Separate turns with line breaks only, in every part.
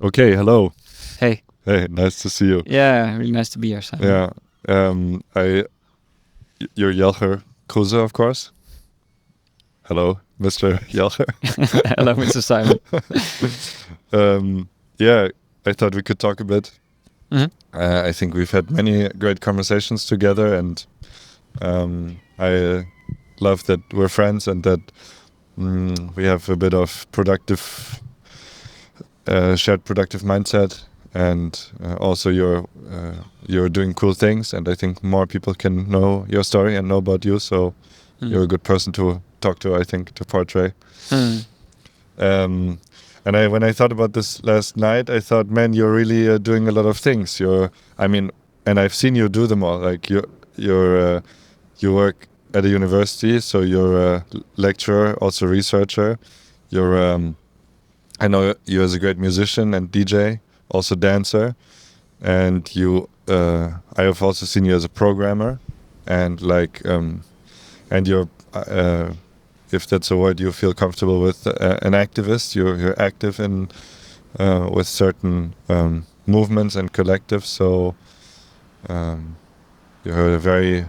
Okay, hello.
Hey.
Hey, nice to see you.
Yeah, really nice to be here, Simon.
Yeah. You're Jelger Kroese, of course. Hello, Mr. Jelger.
Hello, Mr. Simon.
Yeah, I thought we could talk a bit.
Mhm.
I think we've had many great conversations together, and I love that we're friends and that we have a bit of shared productive mindset, and also you're doing cool things, and I think more people can know your story and know about you. So you're a good person to talk to, I think, to portray. And when I thought about this last night, I thought, man, you're really doing a lot of things. And I've seen you do them all. Like you work at a university, so you're a lecturer, also researcher. I know you as a great musician and DJ, also dancer, and I have also seen you as a programmer, and and you're, if that's a word you feel comfortable with, an activist. You're active in with certain movements and collectives. So you're a very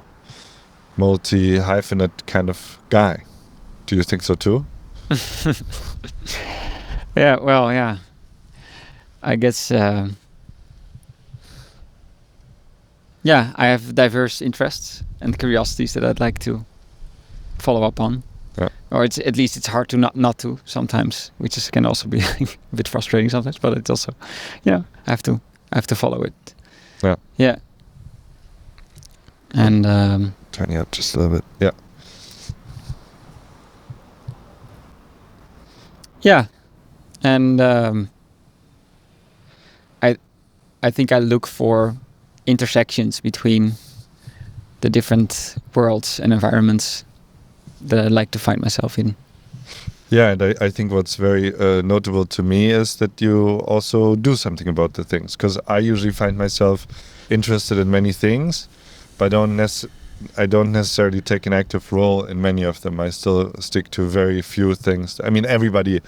multi-hyphenate kind of guy. Do you think so too?
Yeah, well, yeah. I guess, I have diverse interests and curiosities that I'd like to follow up on.
Yeah.
Or at least it's hard to not to sometimes, which can also be a bit frustrating sometimes. But it's also, I have to follow it.
Yeah.
Yeah. And
turning up just a little bit. Yeah.
Yeah. And I think I look for intersections between the different worlds and environments that I like to find myself in.
Yeah, and I think what's very notable to me is that you also do something about the things. Because I usually find myself interested in many things, but I don't necessarily take an active role in many of them. I still stick to very few things. I mean, everybody,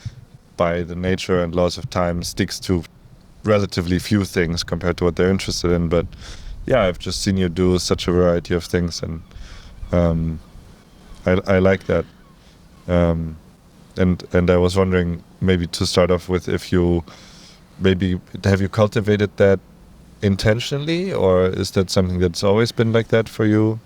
by the nature and laws of time, sticks to relatively few things compared to what they're interested in. But yeah, I've just seen you do such a variety of things, and I like that. And I was wondering, maybe to start off with, if you have you cultivated that intentionally, or is that something that's always been like that for you?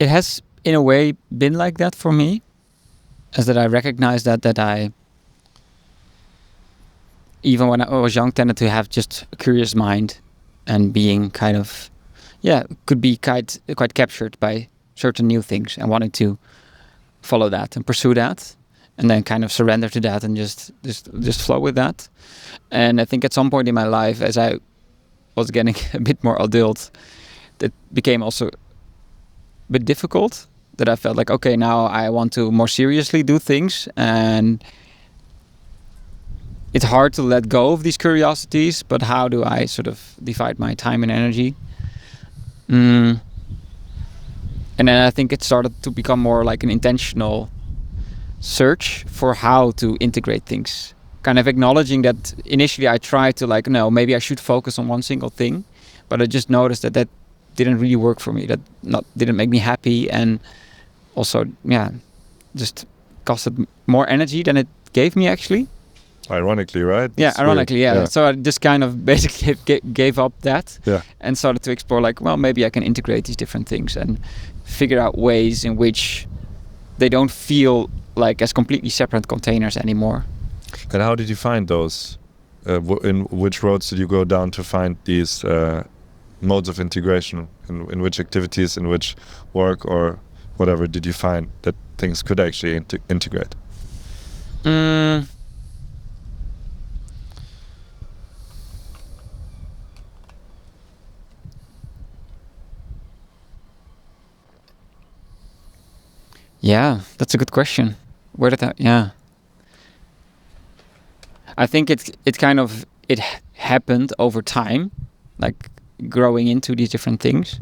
It has, in a way, been like that for me, as that I recognize that I, even when I was young, tended to have just a curious mind, and being kind of, could be quite captured by certain new things, and wanted to follow that and pursue that, and then kind of surrender to that and just flow with that. And I think at some point in my life, as I was getting a bit more adult, that became also a bit difficult, that I felt like, okay, now I want to more seriously do things, and it's hard to let go of these curiosities, but how do I sort of divide my time and energy? And then I think it started to become more like an intentional search for how to integrate things. Kind of acknowledging that initially I tried to maybe I should focus on one single thing, but I just noticed that didn't really work for me. That didn't make me happy, and also, just costed more energy than it gave me, actually.
Ironically, right?
Yeah, ironically, yeah. So I just kind of basically gave up that, and started to explore, maybe I can integrate these different things and figure out ways in which they don't feel like as completely separate containers anymore.
And how did you find those? In which roads did you go down to find these modes of integration? In which activities, in which work or whatever, did you find that things could actually integrate?
Yeah, that's a good question. Where did that? Yeah, I think it happened over time, like growing into these different things,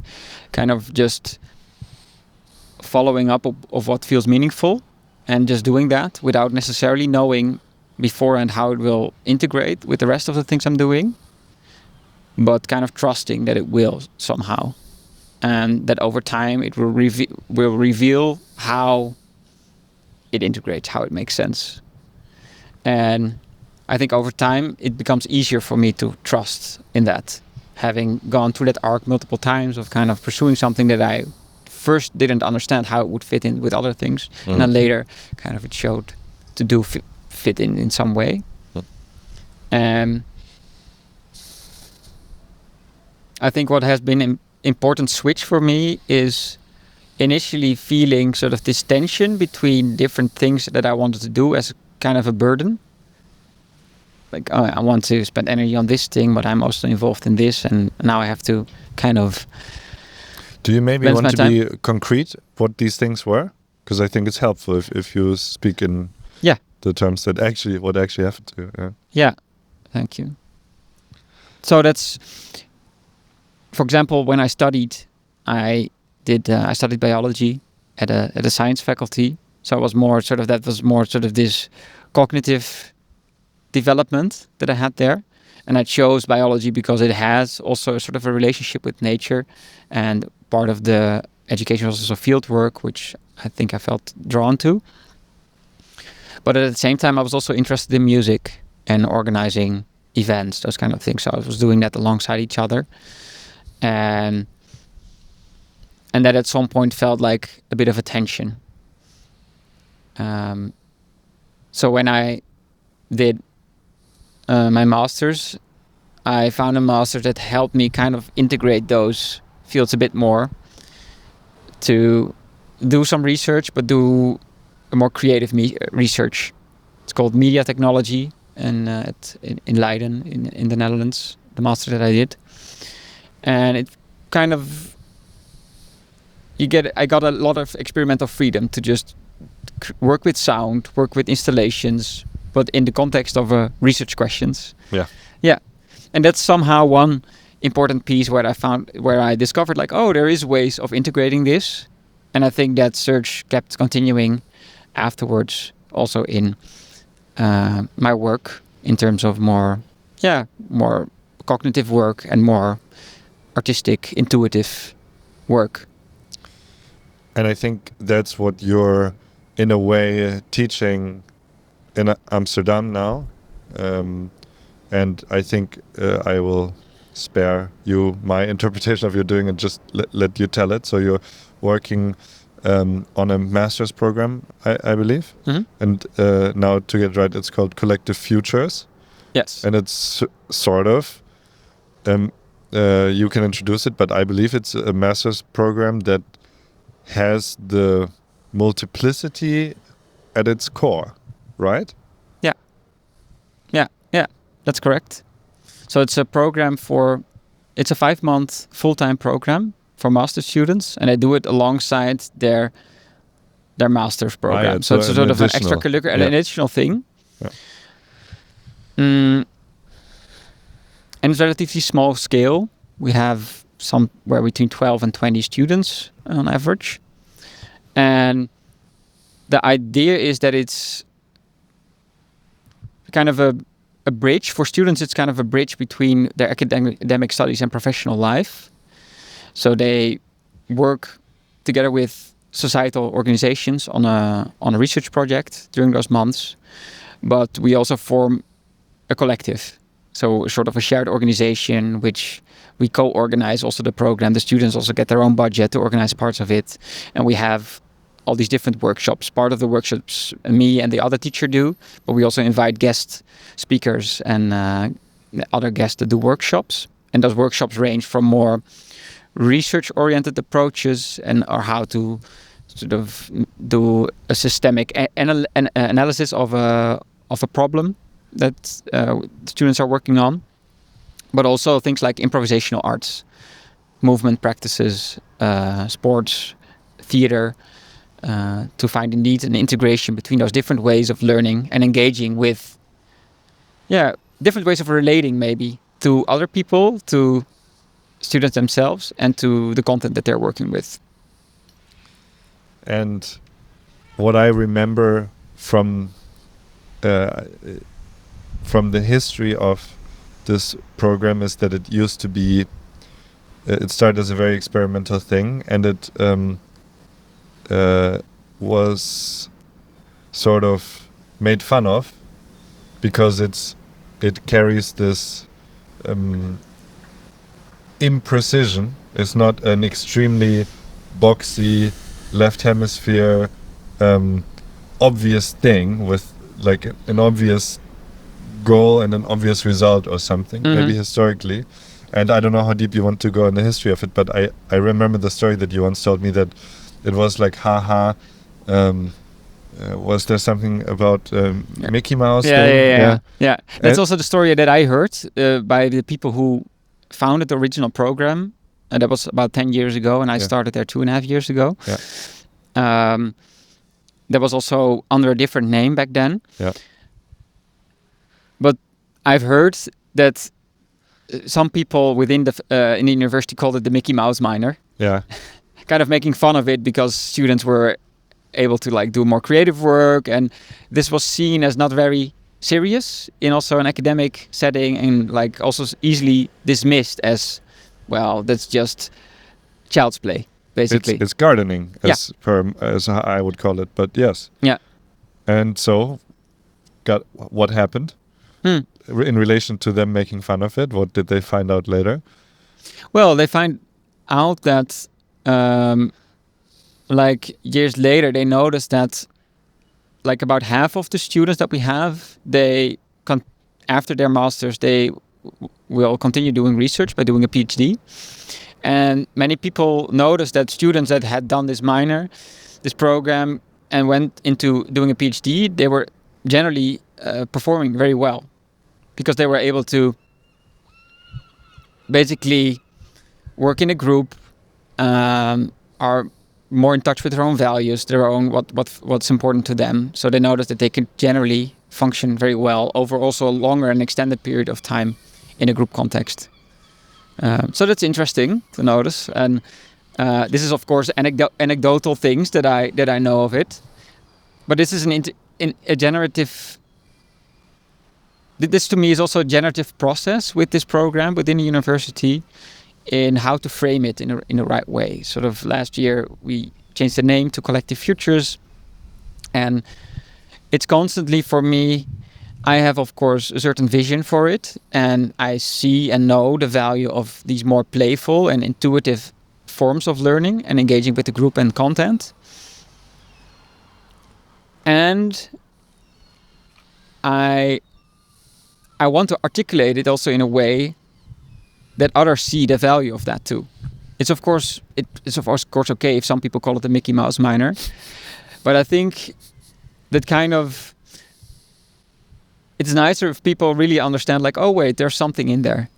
kind of just following up of what feels meaningful and just doing that without necessarily knowing beforehand how it will integrate with the rest of the things I'm doing, but kind of trusting that it will somehow, and that over time it will reveal how it integrates, how it makes sense. And I think over time it becomes easier for me to trust in that, having gone through that arc multiple times of kind of pursuing something that I first didn't understand how it would fit in with other things, and then later kind of it showed to do fit in some way. I think what has been an important switch for me is initially feeling sort of this tension between different things that I wanted to do as kind of a burden. Like, oh, I want to spend energy on this thing, but I'm also involved in this, and now I have to kind of...
Do you maybe want to be concrete what these things were? Because I think it's helpful if you speak in the terms that what actually happened to you.
Yeah, thank you. So that's, for example, when I studied, I studied biology at a science faculty. So it was more sort of this cognitive development that I had there. And I chose biology because it has also sort of a relationship with nature, and part of the education was also field work, which I think I felt drawn to. But at the same time, I was also interested in music and organizing events, those kind of things. So I was doing that alongside each other. And that at some point felt like a bit of a tension. So when I did my master's, I found a master that helped me kind of integrate those fields a bit more, to do some research, but do a more creative research. It's called media technology, and in Leiden, in the Netherlands, the master that I did. And it kind of, I got a lot of experimental freedom to just work with sound, work with installations, but in the context of research questions. Yeah. And that's somehow one important piece where I discovered, like, oh, there is ways of integrating this. And I think that search kept continuing afterwards, also in my work, in terms of more cognitive work and more artistic, intuitive work.
And I think that's what you're, in a way, teaching in Amsterdam now. And I think I will spare you my interpretation of you're doing and just let you tell it. So you're working on a master's program, I believe.
Mm-hmm.
And now, to get right, it's called Collective Futures.
Yes.
And it's sort of, you can introduce it, but I believe it's a master's program that has the multiplicity at its core, right?
Yeah, that's correct. So it's a program it's a 5-month full-time program for master students, and they do it alongside their master's program. So it's a sort of an extracurricular, an additional thing.
Yeah.
And it's relatively small scale. We have somewhere between 12 and 20 students on average. And the idea is that it's kind of a bridge for students. It's kind of a bridge between their academic studies and professional life. So they work together with societal organizations on a research project during those months. But we also form a collective. So sort of a shared organization, which we co-organize also the program. The students also get their own budget to organize parts of it. And we have all these different workshops. Part of the workshops me and the other teacher do, but we also invite guest speakers and other guests to do workshops. And those workshops range from more research-oriented approaches or how to sort of do a systemic analysis of a problem that students are working on, but also things like improvisational arts, movement practices, sports, theater, to find indeed an integration between those different ways of learning and engaging with, different ways of relating maybe to other people, to students themselves, and to the content that they're working with.
And what I remember from the history of this program is that it used to be, it started as a very experimental thing, and it was sort of made fun of because it carries this imprecision. It's not an extremely boxy left hemisphere obvious thing with like an obvious goal and an obvious result or something, maybe historically. And I don't know how deep you want to go in the history of it, but I remember the story that you once told me that it was like, haha, was there something about Mickey Mouse?
Yeah. That's also the story that I heard by the people who founded the original program. And that was about 10 years ago, and I started there 2.5 years ago. Yeah. That was also under a different name back then.
Yeah.
But I've heard that some people within the in the university called it the Mickey Mouse minor.
Yeah.
Kind of making fun of it because students were able to like do more creative work, and this was seen as not very serious in also an academic setting, and like also easily dismissed as, well, that's just child's play, basically.
It's gardening, as I would call it, but yes.
Yeah.
And so, what happened in relation to them making fun of it? What did they find out later?
Well, they find out that, like years later, they noticed that, like about half of the students that we have, they after their masters, they will continue doing research by doing a PhD. And many people noticed that students that had done this minor, this program, and went into doing a PhD, they were generally performing very well because they were able to basically work in a group, are more in touch with their own values, their own what's important to them. So they noticed that they can generally function very well over also a longer and extended period of time in a group context. So that's interesting to notice, and this is of course anecdotal things that I know of it, but this is a generative. This to me is also a generative process with this program within the university, in how to frame it in a right way. Sort of last year we changed the name to Collective Futures, and it's constantly, for me, I have of course a certain vision for it, and I see and know the value of these more playful and intuitive forms of learning and engaging with the group and content. And I want to articulate it also in a way that others see the value of that too. It's of course okay if some people call it the Mickey Mouse minor, but I think that kind of, it's nicer if people really understand, like, oh wait, there's something in there,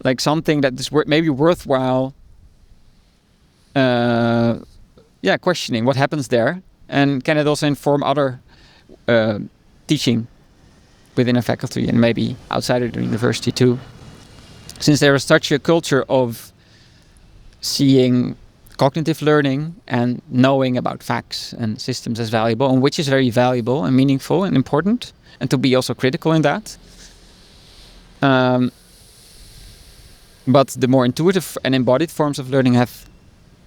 like something that is maybe worthwhile questioning what happens there, and can it also inform other teaching within a faculty and maybe outside of the university too, since there is such a culture of seeing cognitive learning and knowing about facts and systems as valuable, and which is very valuable and meaningful and important, and to be also critical in that. But the more intuitive and embodied forms of learning have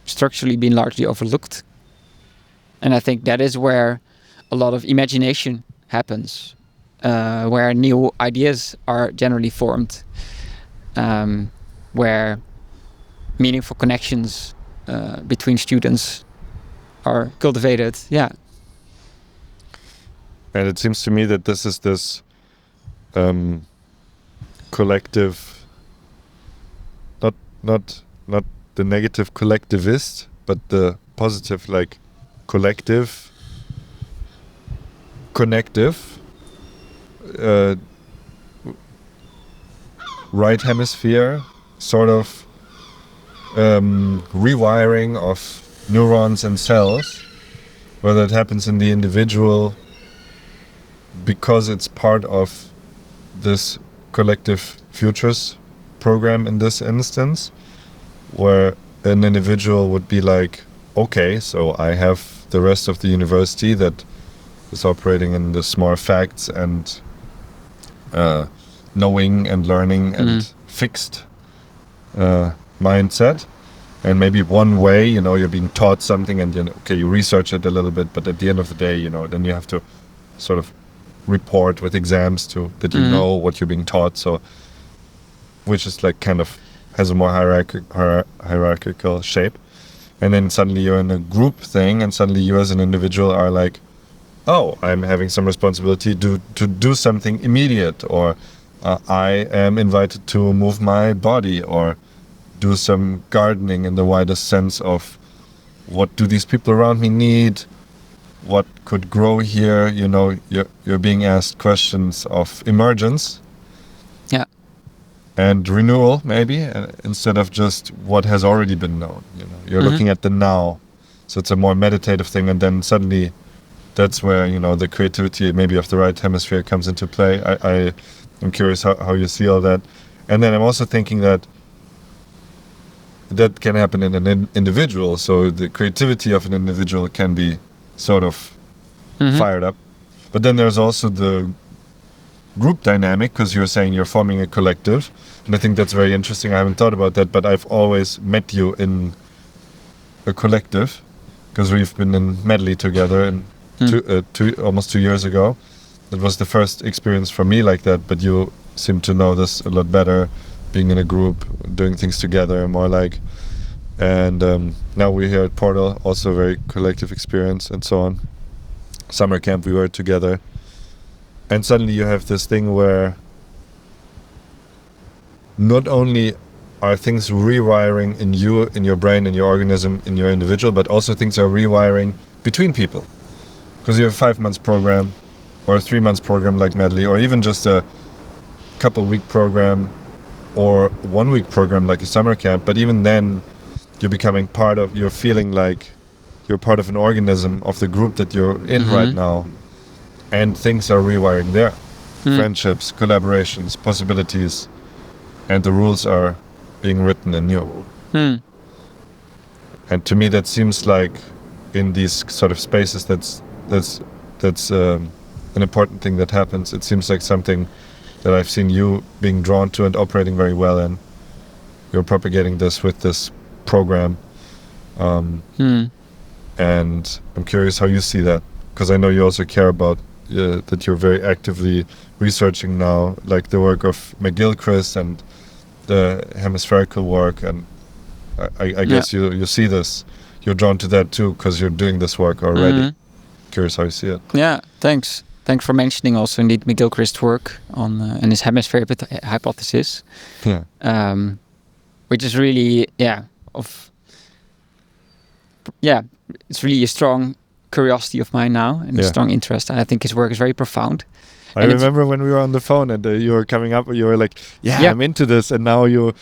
structurally been largely overlooked. And I think that is where a lot of imagination happens, where new ideas are generally formed, where meaningful connections between students are cultivated. Yeah.
And it seems to me that this is this collective, not the negative collectivist, but the positive, like collective, connective, right hemisphere sort of rewiring of neurons and cells, whether it happens in the individual because it's part of this collective futures program in this instance, where an individual would be like okay, so I have the rest of the university that is operating in the small facts and knowing and learning and fixed mindset. And maybe one way, you're being taught something and, you research it a little bit, but at the end of the day, then you have to sort of report with exams that you know what you're being taught. So, which is like kind of has a more hierarchical shape. And then suddenly you're in a group thing, and suddenly you as an individual are like, oh, I'm having some responsibility to do something immediate, or I am invited to move my body, or do some gardening in the widest sense of what do these people around me need, what could grow here. You're being asked questions of emergence and renewal, maybe, instead of just what has already been known. You're looking at the now, so it's a more meditative thing. And then suddenly that's where the creativity maybe of the right hemisphere comes into play. I'm curious how you see all that. And then I'm also thinking that can happen in an individual. So the creativity of an individual can be sort of fired up. But then there's also the group dynamic, because you're saying you're forming a collective. And I think that's very interesting. I haven't thought about that, but I've always met you in a collective, because we've been in Medley together and almost 2 years ago. It was the first experience for me like that, but you seem to know this a lot better, being in a group, doing things together, more like. And now we're here at Portal, also a very collective experience and so on. Summer camp, we were together. And suddenly you have this thing where not only are things rewiring in you, in your brain, in your organism, in your individual, but also things are rewiring between people. Because you have a 5 months program, or a 3 months program like Medley, or even just a couple week program, or 1 week program like a summer camp. But even then, you're feeling like you're part of an organism of the group that you're in right now. And things are rewiring there. Friendships, collaborations, possibilities, and the rules are being written anew. And to me, that seems like in these sort of spaces, that's an important thing that happens. It seems like something that I've seen you being drawn to and operating very well in. You're propagating this with this program. And I'm curious how you see that, because I know you also care about that you're very actively researching now, like the work of Jelger Kroese and the hemispherical work. And I guess you see this. You're drawn to that too, because you're doing this work already. Curious how you see it.
Yeah, thanks. Thanks for mentioning also indeed Jelger Kroese's work on and his hemisphere hypothesis. Which is really it's really a strong curiosity of mine now, and a strong interest. I think his work is very profound.
I remember when we were on the phone and you were coming up, you were like, I'm into this, and now you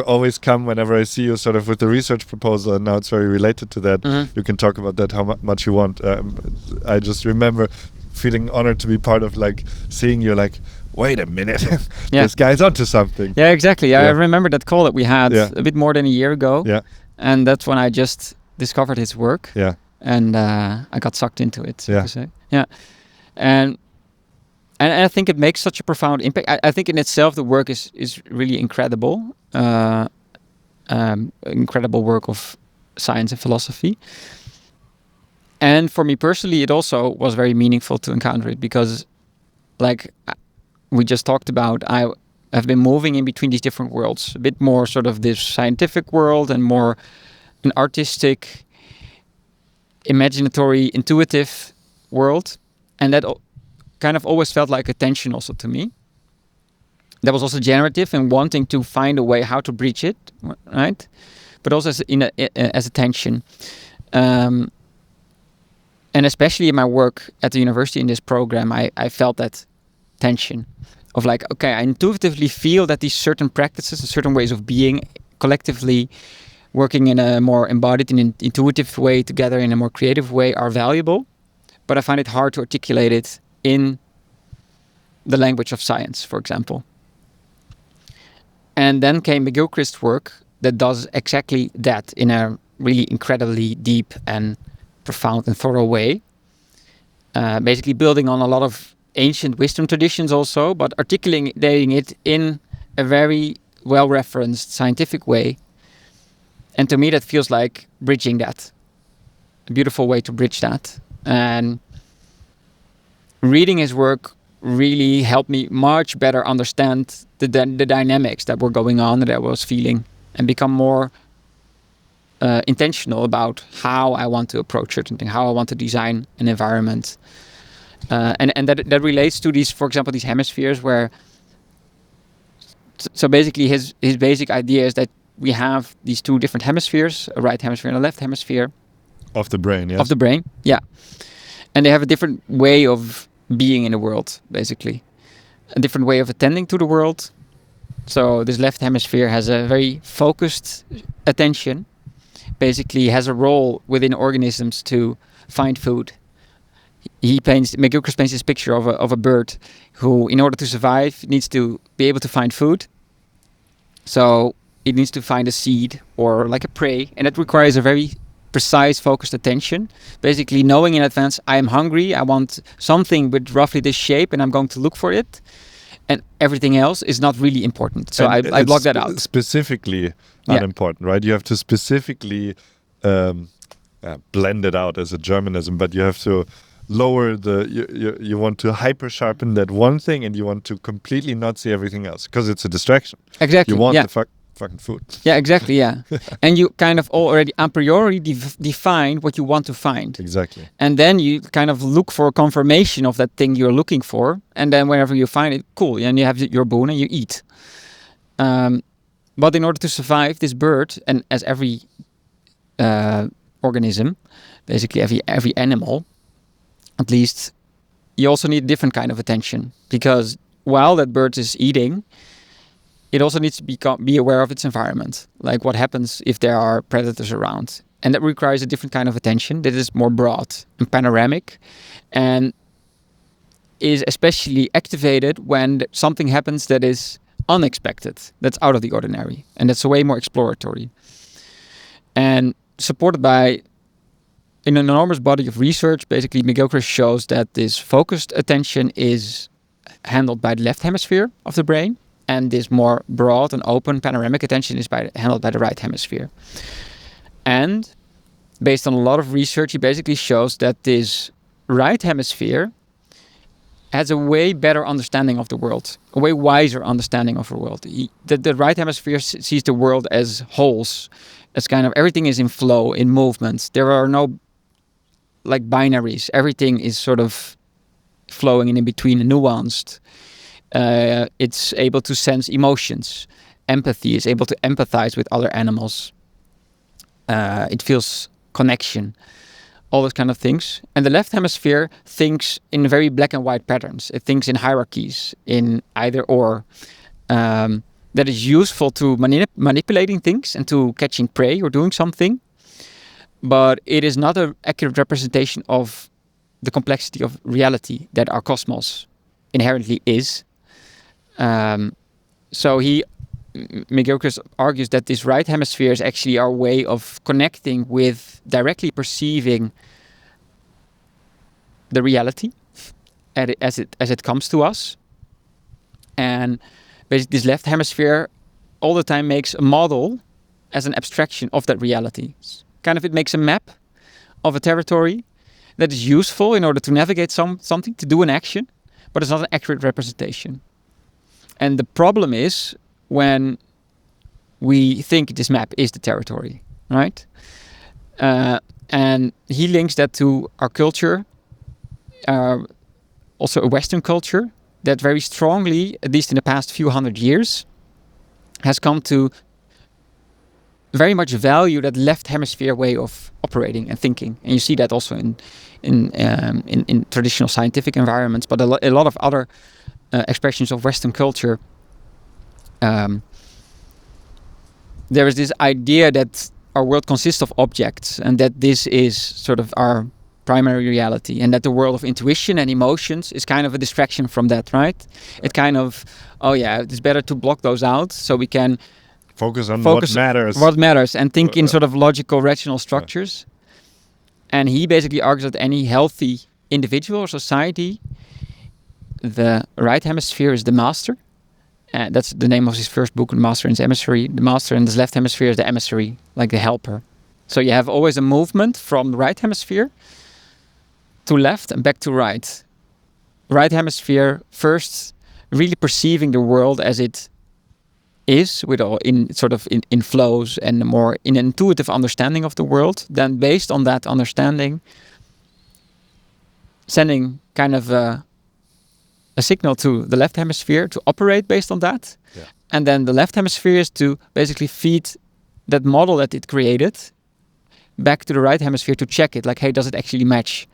always come whenever I see you sort of with the research proposal, and now it's very related to that. You can talk about that how much you want. I just remember feeling honored to be part of, like, seeing you like, wait a minute, this guy's onto something.
Yeah, exactly. I remember that call that we had a bit more than a year ago. And that's when I just discovered his work. And I got sucked into it, so to say. And I think it makes such a profound impact. I think in itself the work is really incredible. Incredible work of science and philosophy. And for me personally, it also was very meaningful to encounter it, because, like we just talked about, I have been moving in between these different worlds, a bit more sort of this scientific world and more an artistic, imaginatory, intuitive world. And that kind of always felt like a tension also to me. That was also generative and wanting to find a way how to bridge it, right? But also as a tension. And especially in my work at the university in this program, I felt that tension of like, okay, I intuitively feel that these certain practices and certain ways of being collectively working in a more embodied and intuitive way together in a more creative way are valuable, but I find it hard to articulate it in the language of science, for example. And then came Jelger Kroese's work that does exactly that in a really incredibly deep and profound and thorough way. Basically building on a lot of ancient wisdom traditions also, but articulating it in a very well-referenced scientific way. And to me, that feels like bridging that. A beautiful way to bridge that. And reading his work really helped me much better understand the dynamics that were going on, that I was feeling, and become more intentional about how I want to approach certain things, how I want to design an environment. And that relates to these, for example, these hemispheres where... So basically his basic idea is that we have these two different hemispheres, a right hemisphere and a left hemisphere.
Of the brain, yes.
Of the brain, yeah. And they have a different way of being in the world, basically. A different way of attending to the world. So this left hemisphere has a very focused attention. Basically has a role within organisms to find food. Jelger Kroese paints this picture of a bird who, in order to survive, needs to be able to find food. So it needs to find a seed or like a prey, and that requires a very precise, focused attention. Basically knowing in advance, I am hungry, I want something with roughly this shape, and I'm going to look for it. And everything else is not really important. So I block that out.
Specifically unimportant, right? You have to specifically blend it out as a Germanism, but you have to lower you want to hyper sharpen that one thing, and you want to completely not see everything else because it's a distraction.
Exactly.
You want the fucking food.
Yeah, exactly. Yeah. And you kind of already a priori define what you want to find.
Exactly.
And then you kind of look for a confirmation of that thing you're looking for. And then whenever you find it, cool. And you have your boon and you eat. But in order to survive, this bird, and as every organism, basically every animal, at least, you also need a different kind of attention, because while that bird is eating, it also needs to be aware of its environment, like what happens if there are predators around. And that requires a different kind of attention that is more broad and panoramic, and is especially activated when something happens that is unexpected, that's out of the ordinary, and that's way more exploratory. And supported by an enormous body of research, basically Jelger Kroese shows that this focused attention is handled by the left hemisphere of the brain, and this more broad and open panoramic attention is handled by the right hemisphere. And based on a lot of research, he basically shows that this right hemisphere has a way better understanding of the world, a way wiser understanding of the world. The right hemisphere sees the world as wholes, as kind of everything is in flow, in movement. There are no like binaries. Everything is sort of flowing and in between and nuanced. It's able to sense emotions. Empathy is able to empathize with other animals. It feels connection. All those kind of things. And the left hemisphere thinks in very black and white patterns. It thinks in hierarchies, in either or. That is useful to manipulating things and to catching prey or doing something. But it is not an accurate representation of the complexity of reality that our cosmos inherently is. So Jelger Kroese argues that this right hemisphere is actually our way of connecting with, directly perceiving the reality as it comes to us. And basically this left hemisphere all the time makes a model as an abstraction of that reality. It makes a map of a territory that is useful in order to navigate something, to do an action, but it's not an accurate representation. And the problem is when we think this map is the territory, right? And he links that to our culture, also a Western culture, that very strongly, at least in the past few hundred years, has come to very much value that left hemisphere way of operating and thinking. And you see that also in traditional scientific environments, but a lot of other expressions of Western culture. There is this idea that our world consists of objects, and that this is sort of our primary reality, and that the world of intuition and emotions is kind of a distraction from that, right? It kind of, it's better to block those out so we can
focus on what matters.
What matters, and think in sort of logical, rational structures. And he basically argues that any healthy individual or society, the right hemisphere is the master. That's the name of his first book, The Master and His Emissary. The master, and the left hemisphere is the emissary, like the helper. So you have always a movement from the right hemisphere to left and back to right. Right hemisphere first really perceiving the world as it is, with all in flows and more in an intuitive understanding of the world. Then based on that understanding, sending kind of a signal to the left hemisphere to operate based on that. Yeah. And then the left hemisphere is to basically feed that model that it created back to the right hemisphere to check it, like, hey, does it actually match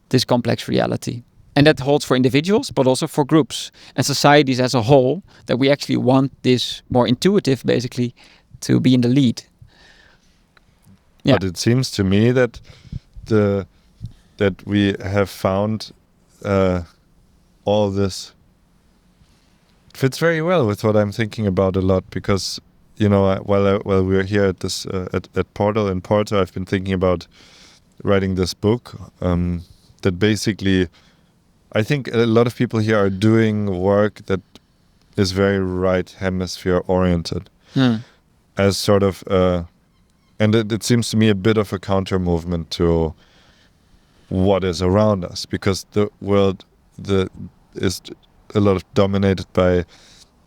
this complex reality? And that holds for individuals, but also for groups and societies as a whole, that we actually want this more intuitive, basically, to be in the lead. Yeah.
But it seems to me that that we have found all this fits very well with what I'm thinking about a lot, because while we're here at this at Portal in Porto, I've been thinking about writing this book that basically, I think a lot of people here are doing work that is very right hemisphere oriented, as sort of and it seems to me a bit of a counter movement to what is around us, because the world is a lot of dominated by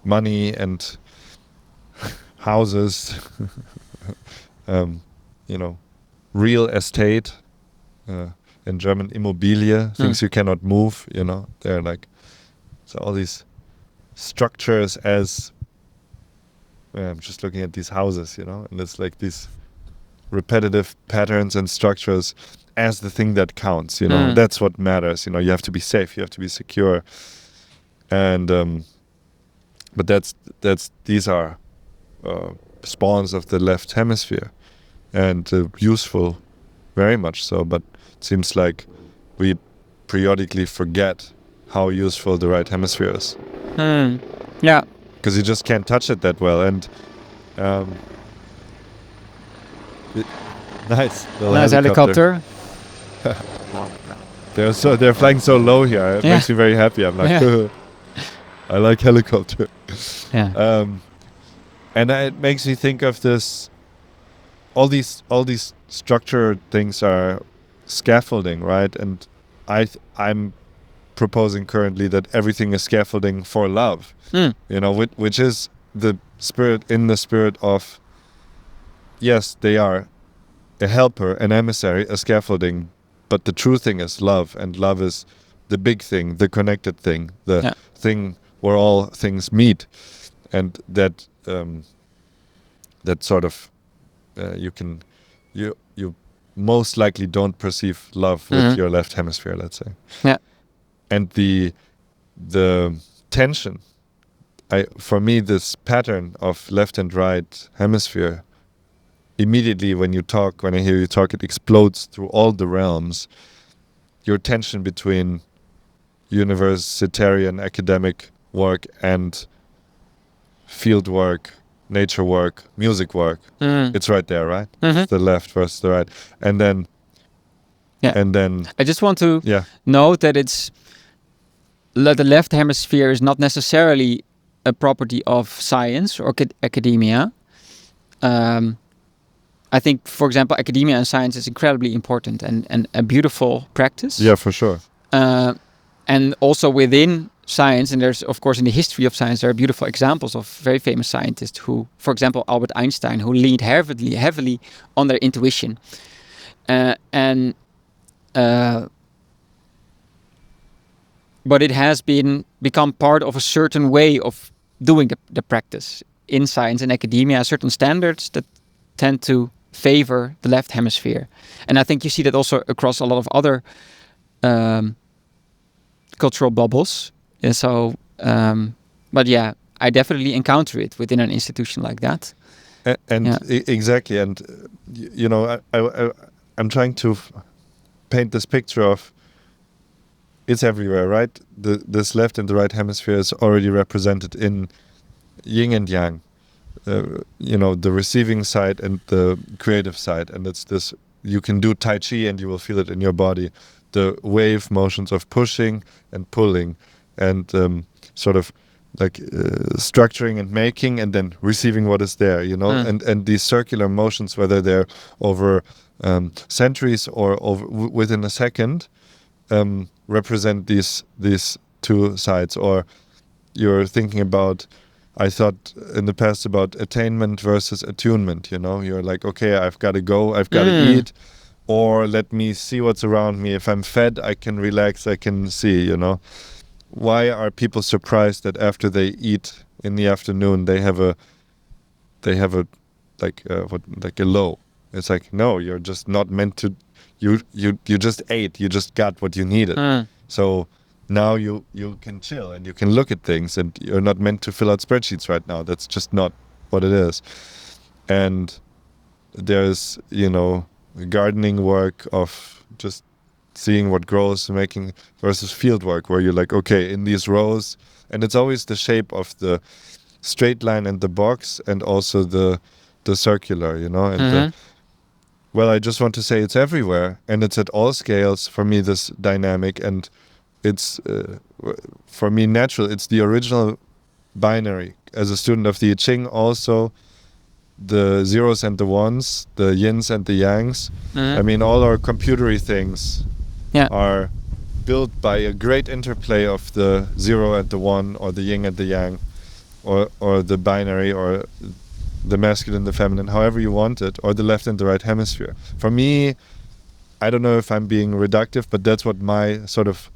money and houses, real estate, in German Immobilie, things you cannot move, they're like, so all these structures as, I'm just looking at these houses, and it's like these repetitive patterns and structures as the thing that counts, that's what matters, you have to be safe, you have to be secure. And, but these are spawns of the left hemisphere, and useful, very much so, but it seems like we periodically forget how useful the right hemisphere is.
Yeah.
Because you just can't touch it that well. And nice
helicopter.
They're flying so low here. It makes me very happy. I'm like, I like helicopter.
Yeah.
And it makes me think of this. All these structured things are scaffolding, right? And I'm proposing currently that everything is scaffolding for love. Which is the spirit of, yes, they are a helper, an emissary, a scaffolding, but the true thing is love, and love is the big thing, the connected thing, the thing where all things meet, and that sort of you most likely don't perceive love with your left hemisphere, let's say.
Yeah.
And the tension, for me, this pattern of left and right hemisphere, immediately when I hear you talk, it explodes through all the realms. Your tension between universitarian academic work and field work, nature work, music work. It's right there, right? It's the left versus the right. And then
I just want to note that the left hemisphere is not necessarily a property of science or academia. I think, for example, academia and science is incredibly important and a beautiful practice.
Yeah, for sure.
And also within science, and there's, of course, in the history of science, there are beautiful examples of very famous scientists who, for example, Albert Einstein, who leaned heavily on their intuition. But it has become part of a certain way of doing the practice in science and academia, certain standards that tend to favor the left hemisphere. And I think you see that also across a lot of other cultural bubbles. And so, but yeah, I definitely encounter it within an institution like that.
Exactly. And, I'm trying to paint this picture of, it's everywhere, right? This left and the right hemisphere is already represented in yin and yang. the receiving side and the creative side, and it's this. You can do Tai Chi and you will feel it in your body. The wave motions of pushing and pulling, and sort of like structuring and making, and then receiving what is there. And these circular motions, whether they're over centuries or over within a second, represent these two sides. Or you're thinking about, I thought in the past about attainment versus attunement. You're like, okay, I've got to go, I've got to eat, or let me see what's around me. If I'm fed, I can relax, I can see. Why are people surprised that after they eat in the afternoon they have a like a low? It's like, no, you're just not meant to. You just ate. You just got what you needed. So now you can chill and you can look at things, and you're not meant to fill out spreadsheets right now. That's just not what it is. And there's gardening work of just seeing what grows, making, versus field work where you're like, okay, in these rows, and it's always the shape of the straight line and the box, and also the circular, and I just want to say it's everywhere, and it's at all scales for me, this dynamic, and it's for me natural. It's the original binary. As a student of the I Ching, also the zeros and the ones, the yins and the yangs. I mean, all our computery things are built by a great interplay of the 0 and the 1, or the yin and the yang, or the binary, or the masculine, the feminine, however you want it, or the left and the right hemisphere. For me, I don't know if I'm being reductive, but that's what my sort of,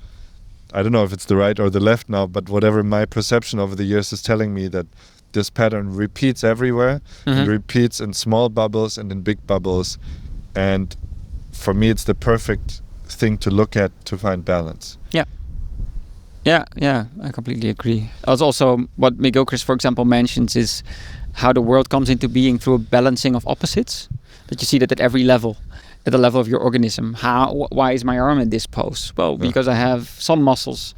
I don't know if it's the right or the left now, but whatever my perception over the years is telling me, that this pattern repeats everywhere, and repeats in small bubbles and in big bubbles. And for me, it's the perfect thing to look at to find balance.
Yeah, I completely agree. Also, what McGilchrist, for example, mentions is how the world comes into being through a balancing of opposites. That you see that at every level, at the level of your organism. Why is my arm in this pose? Well, because I have some muscles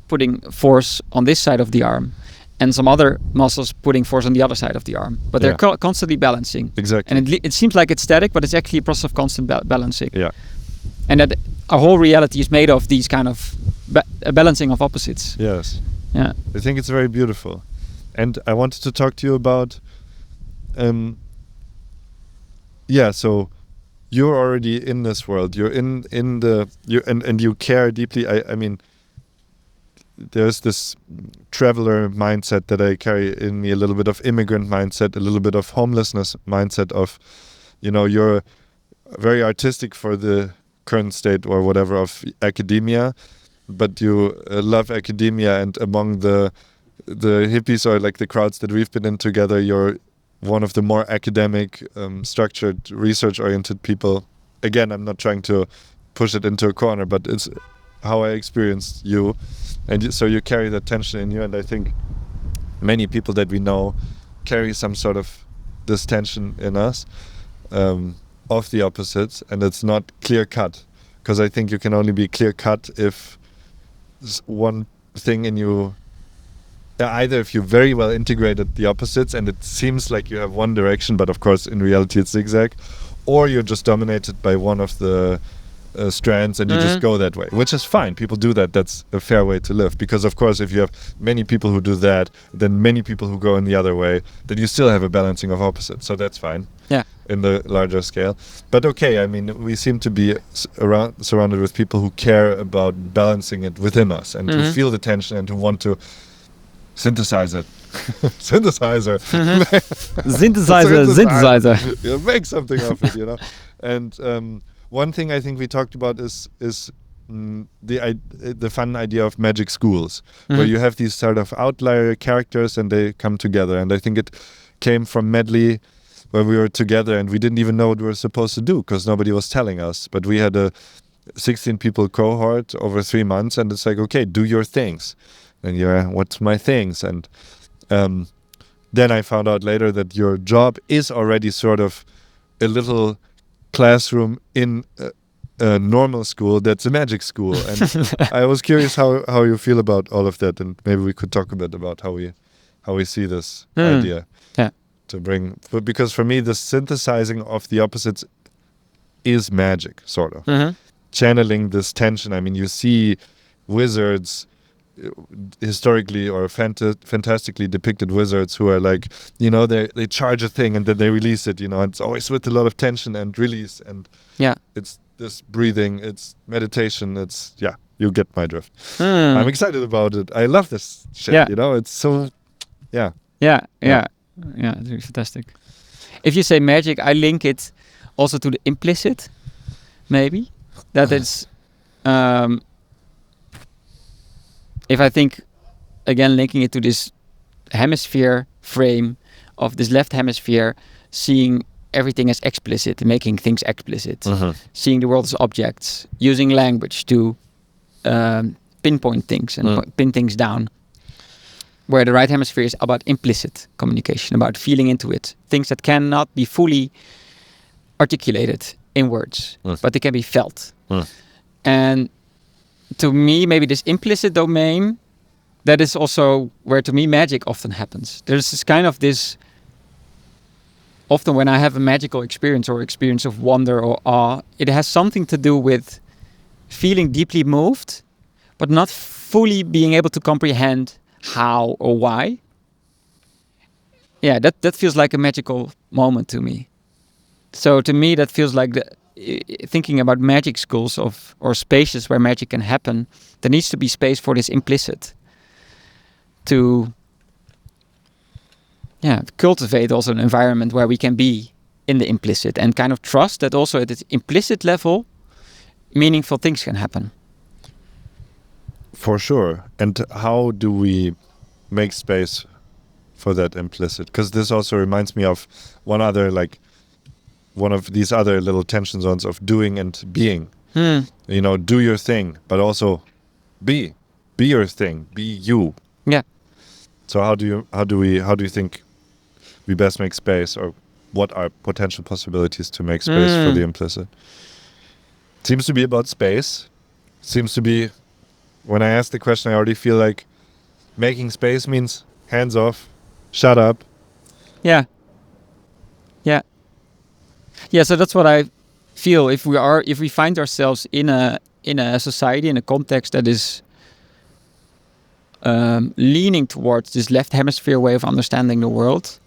putting force on this side of the arm, and some other muscles putting force on the other side of the arm. But they're constantly balancing.
Exactly.
And it seems like it's static, but it's actually a process of constant balancing.
Yeah.
And that our whole reality is made of these kind of balancing of opposites.
Yes.
Yeah.
I think it's very beautiful. And I wanted to talk to you about, so you're already in this world. You're in and you care deeply. I mean, there's this traveler mindset that I carry in me, a little bit of immigrant mindset, a little bit of homelessness mindset of, you're very artistic for the current state or whatever of academia, but you love academia, and among the hippies, or like the crowds that we've been in together, you're one of the more academic, structured, research-oriented people. Again, I'm not trying to push it into a corner, but it's how I experienced you. And so you carry that tension in you, and I think many people that we know carry some sort of this tension in us, of the opposites, and it's not clear-cut. Because I think you can only be clear-cut if one thing in you, either if you very well integrated the opposites and it seems like you have one direction, but of course in reality it's zigzag, or you're just dominated by one of the strands and you just go that way, which is fine. People do that. That's a fair way to live, because of course if you have many people who do that, then many people who go in the other way, then you still have a balancing of opposites, so that's fine in the larger scale. But okay, I mean, we seem to be surrounded with people who care about balancing it within us, and to feel the tension and to want to synthesize it. Synthesizer. You make something of it, And one thing I think we talked about is the fun idea of magic schools, where you have these sort of outlier characters and they come together. And I think it came from Medley, where we were together and we didn't even know what we were supposed to do because nobody was telling us. But we had a 16 people cohort over 3 months, and it's like, okay, do your things. And you're, what's my things? And then I found out later that your job is already sort of a little classroom in a normal school that's a magic school. And I was curious how you feel about all of that, and maybe we could talk a bit about how we see this idea. to bring, because for me the synthesizing of the opposites is magic, sort of. Channeling this tension. I mean, you see wizards, historically or fantastically depicted wizards who are like, you know, they charge a thing and then they release it, you know, and it's always with a lot of tension and release, and it's this breathing, it's meditation, it's, you get my drift. I'm excited about it. I love this shit, you know, it's so, yeah, it's really fantastic.
If you say magic, I link it also to the implicit, maybe, that it's, if I think, again, linking it to this hemisphere frame of this left hemisphere, seeing everything as explicit, making things explicit, seeing the world as objects, using language to pinpoint things and pin things down. Where the right hemisphere is about implicit communication, about feeling into it, things that cannot be fully articulated in words, but they can be felt. And to me, maybe this implicit domain, that is also where, to me, magic often happens. There's this kind of this, often when I have a magical experience or experience of wonder or awe, it has something to do with feeling deeply moved, but not fully being able to comprehend how or why. Yeah, that feels like a magical moment to me. So to me, that feels like thinking about magic schools or spaces where magic can happen, there needs to be space for this implicit to cultivate also an environment where we can be in the implicit and kind of trust that also at this implicit level, meaningful things can happen.
For sure. And how do we make space for that implicit? Because this also reminds me of one of these other little tension zones of doing and being. You know, do your thing, but also be your thing, be you.
Yeah.
So how do you think we best make space, or what are potential possibilities to make space for the implicit? Seems to be about space. Seems to be, when I ask the question, I already feel like making space means hands off, shut up.
Yeah. So that's what I feel. If we find ourselves in a society, in a context that is leaning towards this left hemisphere way of understanding the world,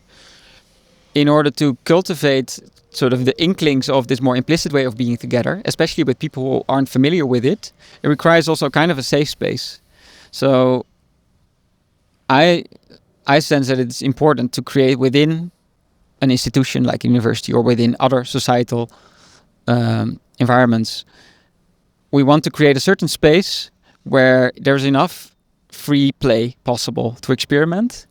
in order to cultivate sort of the inklings of this more implicit way of being together, especially with people who aren't familiar with it, it requires also kind of a safe space. So I sense that it's important to create within an institution like a university or within other societal environments. We want to create a certain space where there's enough free play possible to experiment.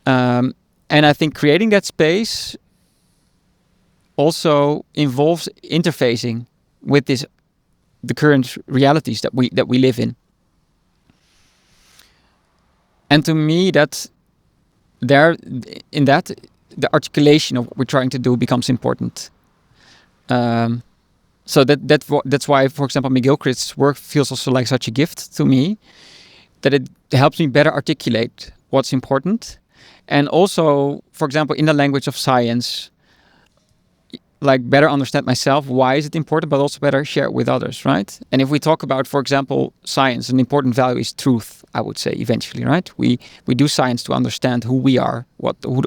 And I think creating that space also involves interfacing with the current realities that we live in. And to me, the articulation of what we're trying to do becomes important. So that's why, for example, McGilchrist's work feels also like such a gift to me, that it helps me better articulate what's important. And also, for example, in the language of science, like better understand myself, why is it important, but also better share it with others, right? And if we talk about, for example, science, an important value is truth, I would say, eventually, right? We do science to understand who we are,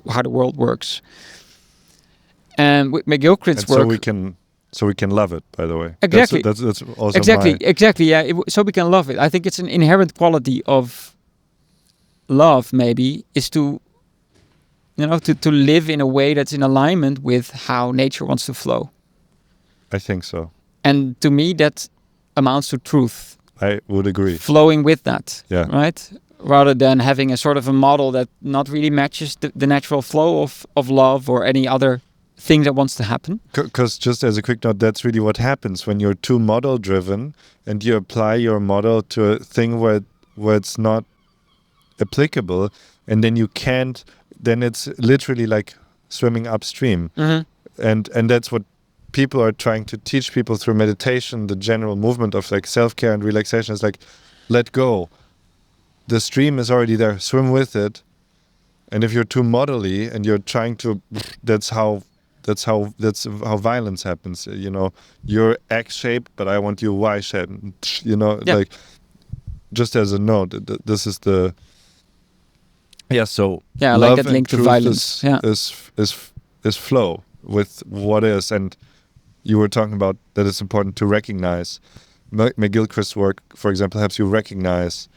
how the world works. And with McGilchrist's work...
So we can love it, by the way.
Exactly.
That's also
Exactly, yeah. So we can love it. I think it's an inherent quality of love, maybe, is to live in a way that's in alignment with how nature wants to flow.
I think so.
And to me, that amounts to truth.
I would agree.
Flowing with that,
yeah.
Right? Rather than having a sort of a model that not really matches the natural flow of love or any other thing that wants to happen.
Because just as a quick note, that's really what happens when you're too model-driven and you apply your model to a thing where it's not applicable, and then you can't. Then it's literally like swimming upstream. And that's what people are trying to teach people through meditation, the general movement of like self-care and relaxation is like, let go. The stream is already there, swim with it, And if you're too modelly and you're trying to, that's how violence happens. You know, you're X shape, but I want you Y shape. You know, like, just as a note, this is the. Yeah. So
yeah,
love
like that link to
truth
violence.
is flow with what is, and you were talking about that it's important to recognize. McGilchrist's work, for example, helps you recognize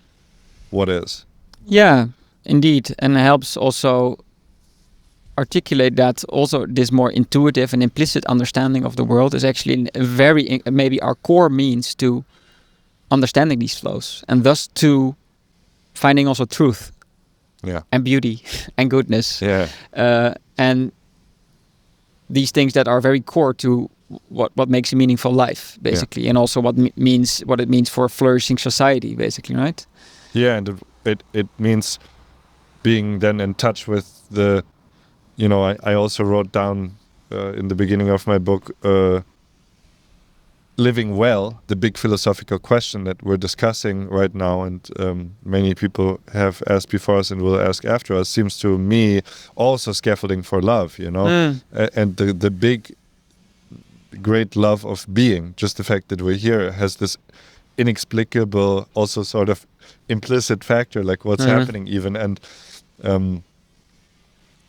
what is.
Yeah, indeed, and helps also articulate that also this more intuitive and implicit understanding of the world is actually a very maybe our core means to understanding these flows, and thus to finding also truth, and beauty and goodness, and these things that are very core to what makes a meaningful life, basically, and also what it means for a flourishing society, basically, right?
Yeah, and it means being then in touch with the, you know, I also wrote down in the beginning of my book, living well, the big philosophical question that we're discussing right now, and many people have asked before us and will ask after us, seems to me also scaffolding for love, you know, and the big, great love of being, just the fact that we're here has this inexplicable, also sort of implicit factor, like what's happening even, and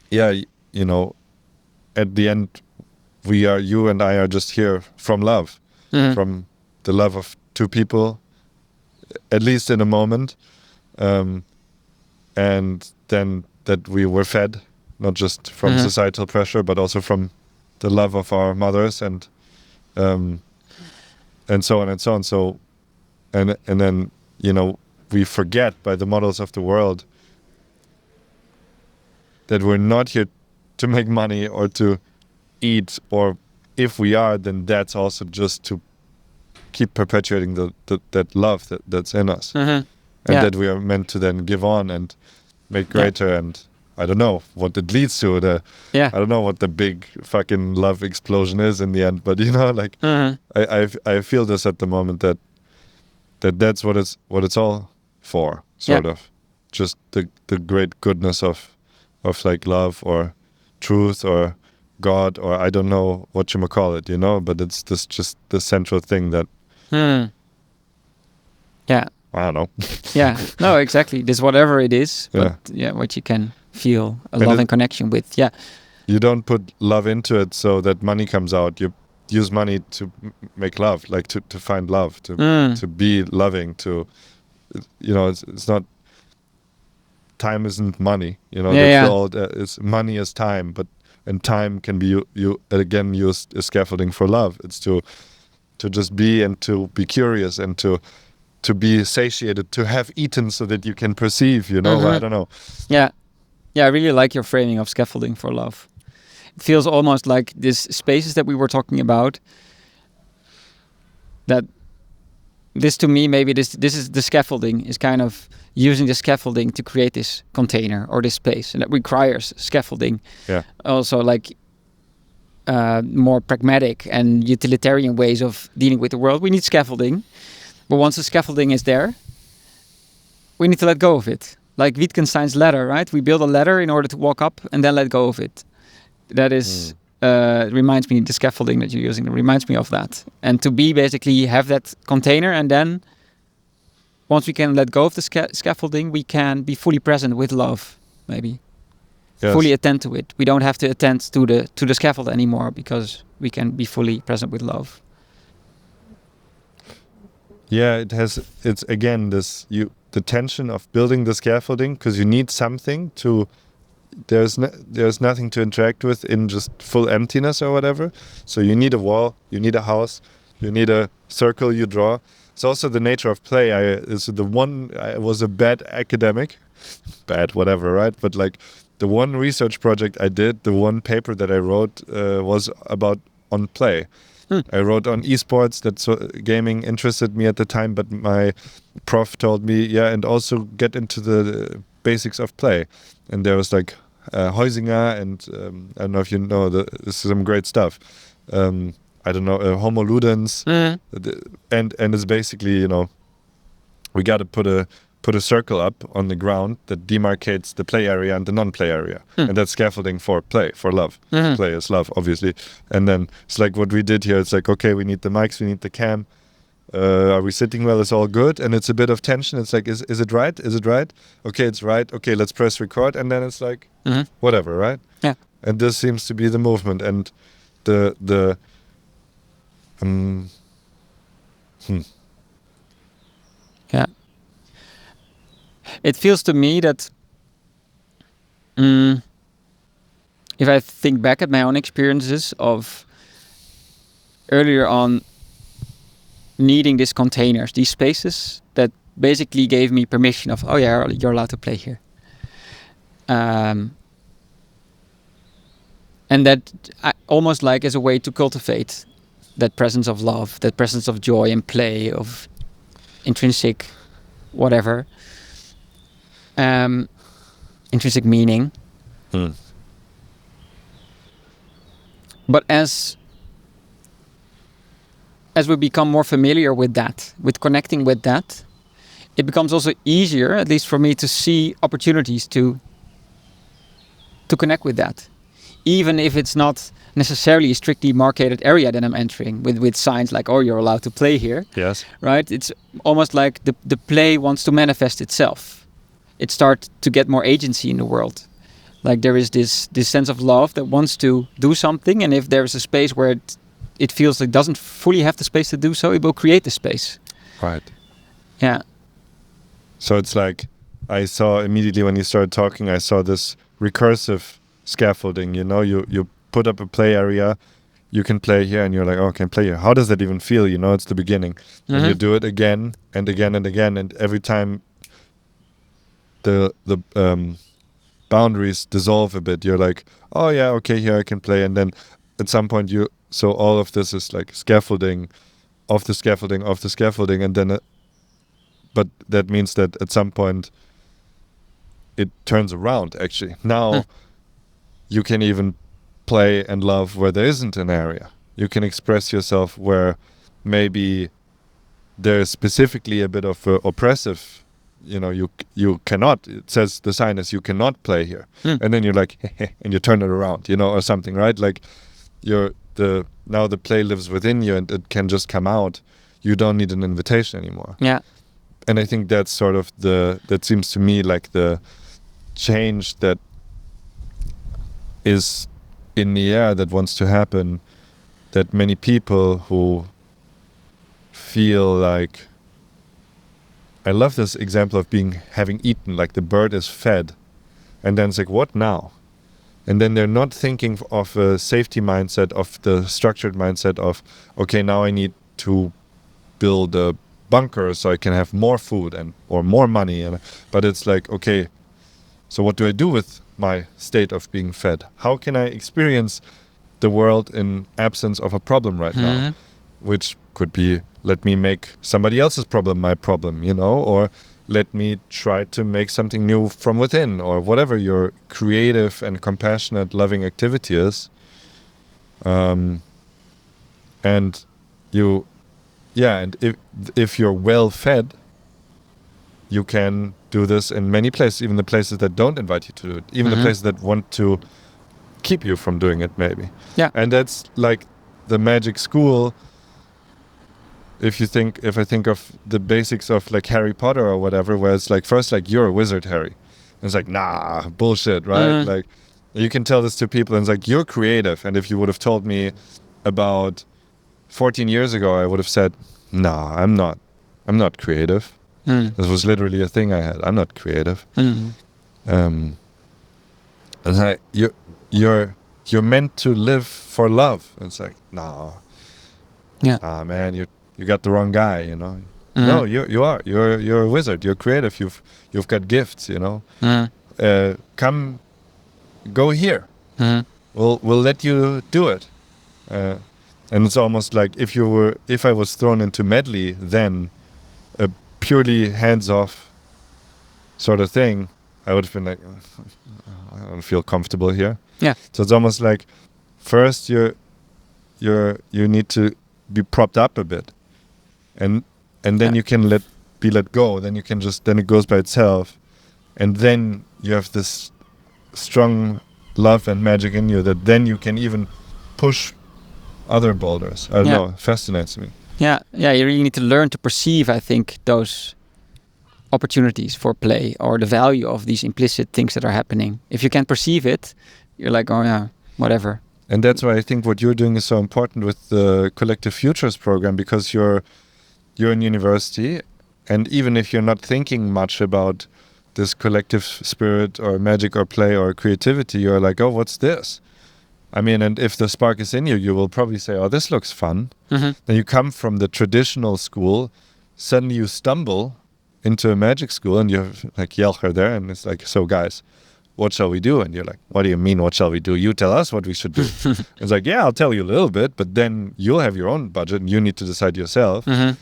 you know, at the end, you and I are just here from love. From the love of two people, at least in a moment, and then that we were fed, not just from societal pressure, but also from the love of our mothers, and so on and so on. So, and then, you know, we forget by the models of the world that we're not here to make money or to eat, or if we are, then that's also just to keep perpetuating that love that's in us, and that we are meant to then give on and make greater. And I don't know what it leads to. I don't know what the big fucking love explosion is in the end, but you know, like I feel this at the moment that's what it's all for, sort of, just the great goodness of like love or truth or God, or I don't know what you might call it, you know, but it's this just the central thing that I don't know.
No, exactly, this whatever it is, but what you can feel a loving connection with.
You don't put love into it so that money comes out. You use money to make love, like to find love, to be loving, to, you know, it's not, time isn't money, you know, it's money is time, and time can be again used as scaffolding for love. It's to just be, and to be curious, and to be satiated, to have eaten so that you can perceive, you know. I don't know.
I really like your framing of scaffolding for love. It feels almost like these spaces that we were talking about, that this to me, maybe this is the scaffolding, is kind of using the scaffolding to create this container or this space, and that requires scaffolding. Also, like more pragmatic and utilitarian ways of dealing with the world. We need scaffolding, but once the scaffolding is there, we need to let go of it. Like Wittgenstein's ladder, right? We build a ladder in order to walk up and then let go of it. That is reminds me, the scaffolding that you're using, it reminds me of that. And to be basically have that container, and then once we can let go of the scaffolding, we can be fully present with love, maybe. Fully attend to it. We don't have to attend to the scaffold anymore, because we can be fully present with love.
It's again the tension of building the scaffolding, because you need something to. There's nothing to interact with in just full emptiness or whatever. So you need a wall, you need a house, you need a circle you draw. It's also the nature of play. I was a bad academic, bad whatever, right? But like the one research project I did, the one paper that I wrote was about on play. I wrote on esports. Gaming interested me at the time, but my prof told me, and also get into the basics of play. And there was like Heusinger, and I don't know if you know, this is some great stuff. I don't know, Homo Ludens, and it's basically, you know, we got to put a put a circle up on the ground that demarcates the play area and the non-play area. And that's scaffolding for play, for love. Play is love, obviously. And then it's like what we did here. It's like, okay, we need the mics, we need the cam. Are we sitting well? It's all good. And it's a bit of tension. It's like, is it right? Is it right? Okay, it's right. Okay, let's press record. And then it's like, whatever, right?
Yeah.
And this seems to be the movement. And
Yeah. It feels to me that if I think back at my own experiences of earlier on needing these containers, these spaces that basically gave me permission of, oh yeah, you're allowed to play here. And that almost like as a way to cultivate that presence of love, that presence of joy and play, of intrinsic whatever, intrinsic meaning. But as we become more familiar with that, with connecting with that, it becomes also easier, at least for me, to see opportunities to connect with that, even if it's not necessarily a strictly marketed area that I'm entering with signs like, oh, you're allowed to play here.
Yes.
Right? It's almost like the play wants to manifest itself. It starts to get more agency in the world. Like there is this sense of love that wants to do something, and if there's a space where it feels like it doesn't fully have the space to do so, it will create the space.
Right.
Yeah.
So it's like, I saw immediately when you started talking, I saw this recursive scaffolding, you know, you put up a play area, you can play here, and you're like, oh, I can play here. How does that even feel? You know, it's the beginning. And you do it again and again and again, and every time the boundaries dissolve a bit, you're like, oh yeah, okay, here I can play. And then at some point so all of this is like scaffolding of the scaffolding of the scaffolding, and then but that means that at some point it turns around. Actually, now you can even play and love where there isn't an area. You can express yourself where maybe there's specifically a bit of oppressive, you know, you cannot, it says the sign is you cannot play here. And then you're like, and you turn it around, you know, or something, right? Like now the play lives within you and it can just come out. You don't need an invitation anymore.
Yeah.
And I think that's sort of that seems to me like the change that is in the air that wants to happen, that many people who feel like, I love this example of having eaten, like the bird is fed, and then it's like, what now? And then they're not thinking of a safety mindset, of the structured mindset of, okay, now I need to build a bunker so I can have more food or more money. But it's like, okay, so what do I do with my state of being fed? How can I experience the world in absence of a problem right now? Which could be, let me make somebody else's problem my problem, you know, or let me try to make something new from within, or whatever your creative and compassionate, loving activity is. And if you're well fed, you can do this in many places, even the places that don't invite you to do it, even the places that want to keep you from doing it, maybe. Yeah. And that's like the magic school. If I think of the basics of like Harry Potter or whatever, where it's like, first, like, you're a wizard, Harry. And it's like, nah, bullshit, right? Like, you can tell this to people and it's like, you're creative. And if you would have told me about 14 years ago, I would have said, nah, I'm not creative. This was literally a thing I had. I'm not creative. And it's like, you're meant to live for love. And it's like, nah. Yeah. Ah, man, you got the wrong guy, you know. No, you are. You're a wizard. You're creative. You've got gifts, you know. Come, go here. We'll let you do it. And it's almost like if I was thrown into Medley, then a purely hands-off sort of thing, I would have been like, I don't feel comfortable here. Yeah. So it's almost like, first you need to be propped up a bit, and then you can let be let go, then it goes by itself, and then you have this strong love and magic in you that then you can even push other boulders. I don't know. It fascinates me.
Yeah. You really need to learn to perceive, I think, those opportunities for play or the value of these implicit things that are happening. If you can't perceive it, you're like, oh yeah, whatever.
And that's why I think what you're doing is so important with the Collective Futures program, because you're in university, and even if you're not thinking much about this collective spirit or magic or play or creativity, you're like, oh, what's this? I mean, and if the spark is in you, you will probably say, oh, this looks fun.
Mm-hmm.
Then you come from the traditional school, suddenly you stumble into a magic school, and you have like Jelger there, and it's like, so guys, what shall we do? And you're like, what do you mean, what shall we do? You tell us what we should do. It's like, yeah, I'll tell you a little bit, but then you'll have your own budget and you need to decide yourself.
Mm-hmm.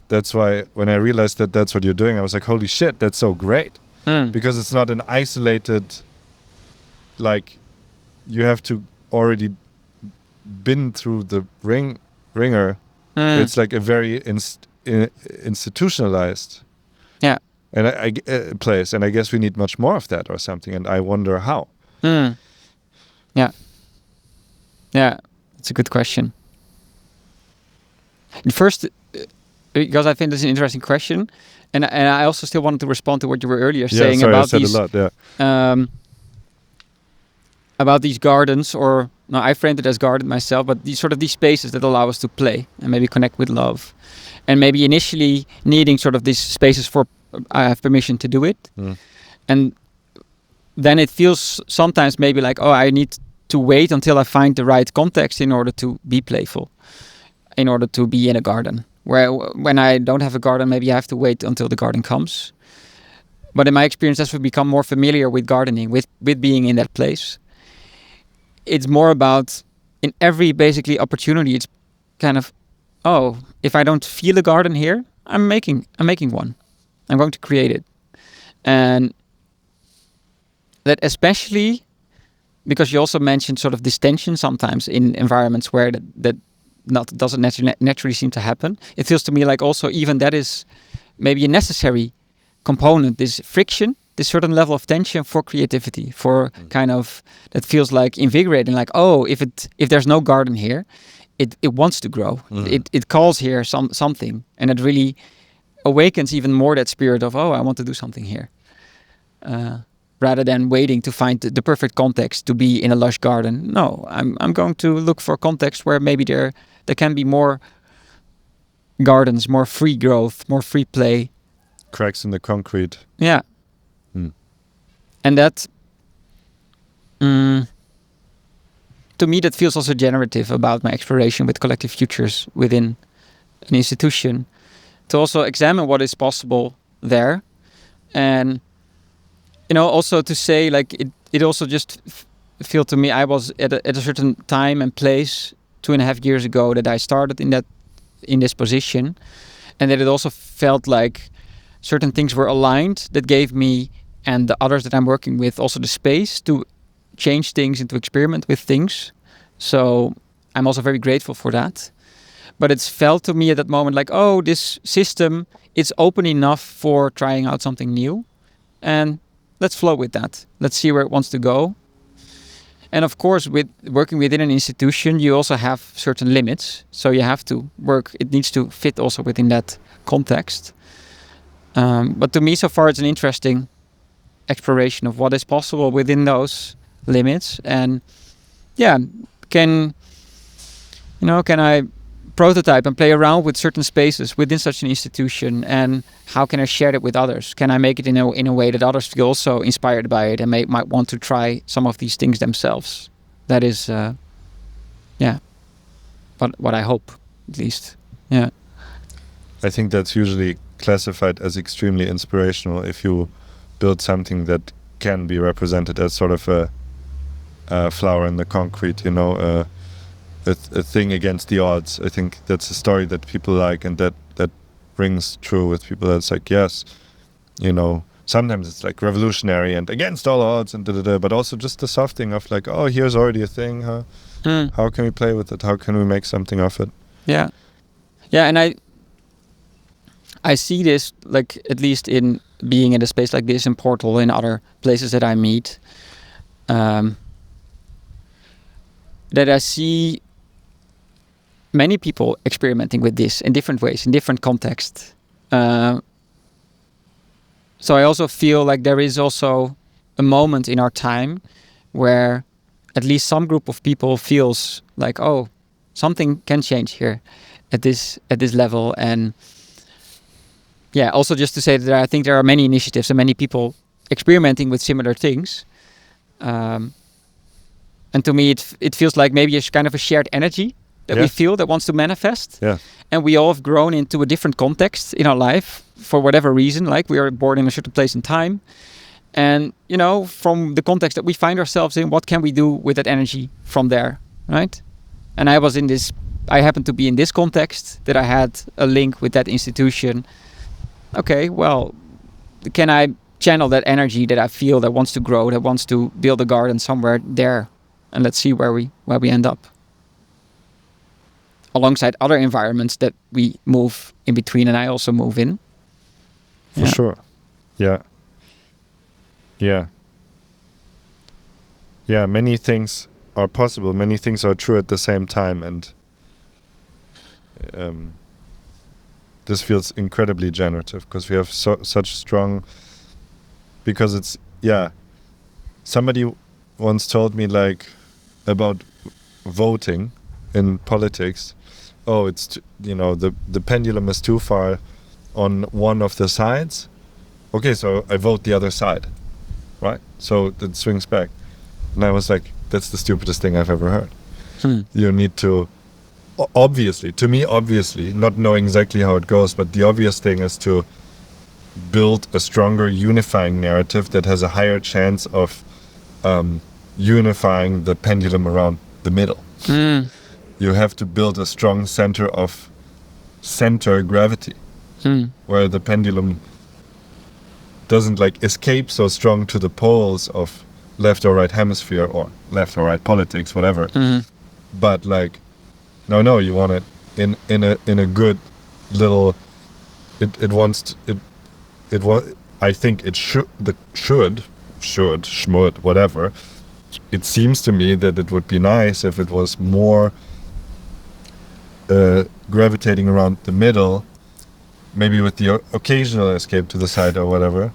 That's why when I realized that that's what you're doing, I was like, holy shit, that's so great. Because it's not an isolated, like, you have to already been through the ringer. It's like a very institutionalized and place, and I guess we need much more of that or something, and I wonder how.
Yeah, it's a good question. First, because I think this is an interesting question, and I also still wanted to respond to what you were earlier saying about these about these gardens, or no, I framed it as garden myself, but these spaces that allow us to play and maybe connect with love, and maybe initially needing sort of these spaces for I have permission to do it, and then it feels sometimes maybe like, oh, I need to wait until I find the right context in order to be playful, in order to be in a garden. Where when I don't have a garden, maybe I have to wait until the garden comes. But in my experience, as we become more familiar with gardening, with being in that place, it's more about, in every basically opportunity, it's kind of, oh, if I don't feel a garden here, I'm making one. I'm going to create it. And that especially because you also mentioned sort of this tension sometimes in environments where that doesn't naturally seem to happen. It feels to me like also even that is maybe a necessary component, this friction, this certain level of tension for creativity, for kind of, that feels like invigorating, like, oh, if there's no garden here, it wants to grow. It calls here something, and it really awakens even more that spirit of, oh, I want to do something here. Rather than waiting to find the perfect context to be in a lush garden. No, I'm going to look for context where maybe there can be more gardens, more free growth, more free play.
Cracks in the concrete.
Yeah. And that, to me, that feels also generative about my exploration with Collective Futures within an institution, to also examine what is possible there. And also to say, like, it also just feel to me, I was at a certain time and place 2.5 years ago that I started in this position, and that it also felt like certain things were aligned that gave me and the others that I'm working with also the space to change things and to experiment with things. So I'm also very grateful for that. But it's felt to me at that moment like, oh, this system, it's open enough for trying out something new, and let's flow with that. Let's see where it wants to go. And of course, with working within an institution, you also have certain limits. So you have to work, it needs to fit also within that context. But to me, so far, it's an interesting exploration of what is possible within those limits. And can I prototype and play around with certain spaces within such an institution, and how can I share it with others? Can I make it in a way that others feel also inspired by it and might want to try some of these things themselves? That is, what I hope, at least. Yeah.
I think that's usually classified as extremely inspirational if you build something that can be represented as sort of a flower in the concrete, a thing against the odds. I think that's a story that people like, and that rings true with people. That's like, yes, sometimes it's like revolutionary and against all odds and but also just the soft thing of like, oh, here's already a thing, huh? How can we play with it? How can we make something of it?
Yeah, and I I see this, like, at least in being in a space like this, in Portal, in other places that I meet, that I see many people experimenting with this in different ways, in different contexts. So I also feel like there is also a moment in our time where at least some group of people feels like, oh, something can change here at this level. And yeah, also just to say that I think there are many initiatives and many people experimenting with similar things. And to me, it feels like maybe a kind of a shared energy that we feel that wants to manifest.
Yeah.
And we all have grown into a different context in our life for whatever reason. Like, we are born in a certain place and time. And, you know, from the context that we find ourselves in, what can we do with that energy from there, right? And I happened to be in this context, that I had a link with that institution. Okay, well, can I channel that energy that I feel that wants to grow, that wants to build a garden somewhere there? And let's see where we end up. Alongside other environments that we move in between, and I also move in.
For sure. Yeah. Yeah. Yeah, many things are possible. Many things are true at the same time. And this feels incredibly generative because we have such strong... Because it's... Yeah. Somebody once told me, like, about voting in politics. Oh, it's, the pendulum is too far on one of the sides. Okay, so I vote the other side, right? So it swings back. And I was like, that's the stupidest thing I've ever heard. You need to, obviously, not knowing exactly how it goes, but the obvious thing is to build a stronger unifying narrative that has a higher chance of unifying the pendulum around the middle. You have to build a strong center gravity, where the pendulum doesn't like escape so strong to the poles of left or right hemisphere or left or right politics, whatever. But like, no, you want it in a good little. I think it should, whatever. It seems to me that it would be nice if it was more gravitating around the middle, maybe with the occasional escape to the side or whatever,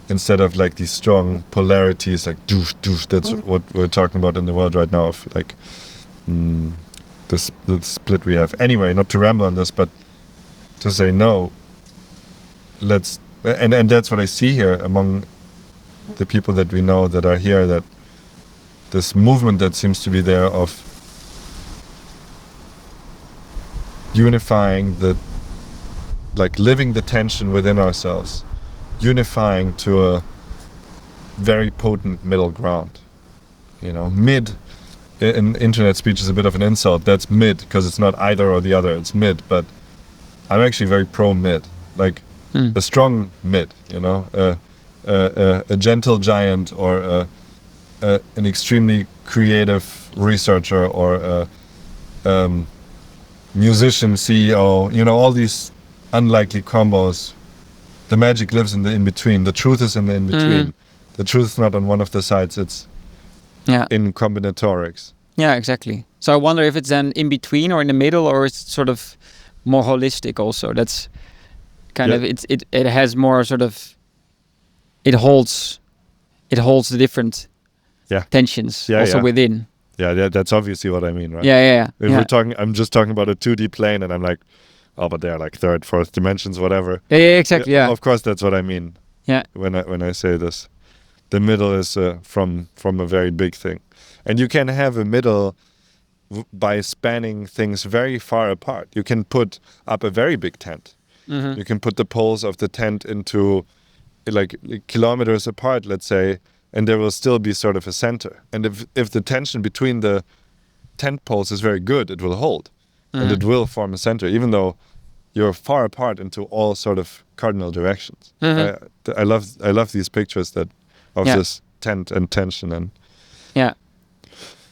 instead of like these strong polarities, like doosh, doosh. That's what we're talking about in the world right now, of like the split we have. Anyway, not to ramble on this, but to say no, let's, and that's what I see here among the people that we know that are here, that this movement that seems to be there of unifying living the tension within ourselves, unifying to a very potent middle ground. Mid in internet speech is a bit of an insult. That's mid because it's not either or the other, it's mid. But I'm actually very pro mid, like a strong mid, a gentle giant, or an extremely creative researcher, or a musician CEO, all these unlikely combos. The magic lives in the in-between. The truth is in the in-between. The truth is not on one of the sides, it's in combinatorics.
Yeah, exactly. So I wonder if it's then in between or in the middle, or it's sort of more holistic also. That's kind of, it has more sort of, it holds the different tensions within.
Yeah, that's obviously what I mean, right?
Yeah.
If we're talking, I'm just talking about a 2D plane, and I'm like, oh, but they're like third, fourth dimensions, whatever.
Yeah, exactly. Yeah.
Of course, that's what I mean.
Yeah.
When I say this, the middle is from a very big thing, and you can have a middle by spanning things very far apart. You can put up a very big tent. You can put the poles of the tent into like kilometers apart, let's say, and there will still be sort of a center. And if the tension between the tent poles is very good, it will hold. And it will form a center, even though you're far apart into all sort of cardinal directions. I love these pictures of this tent and tension, and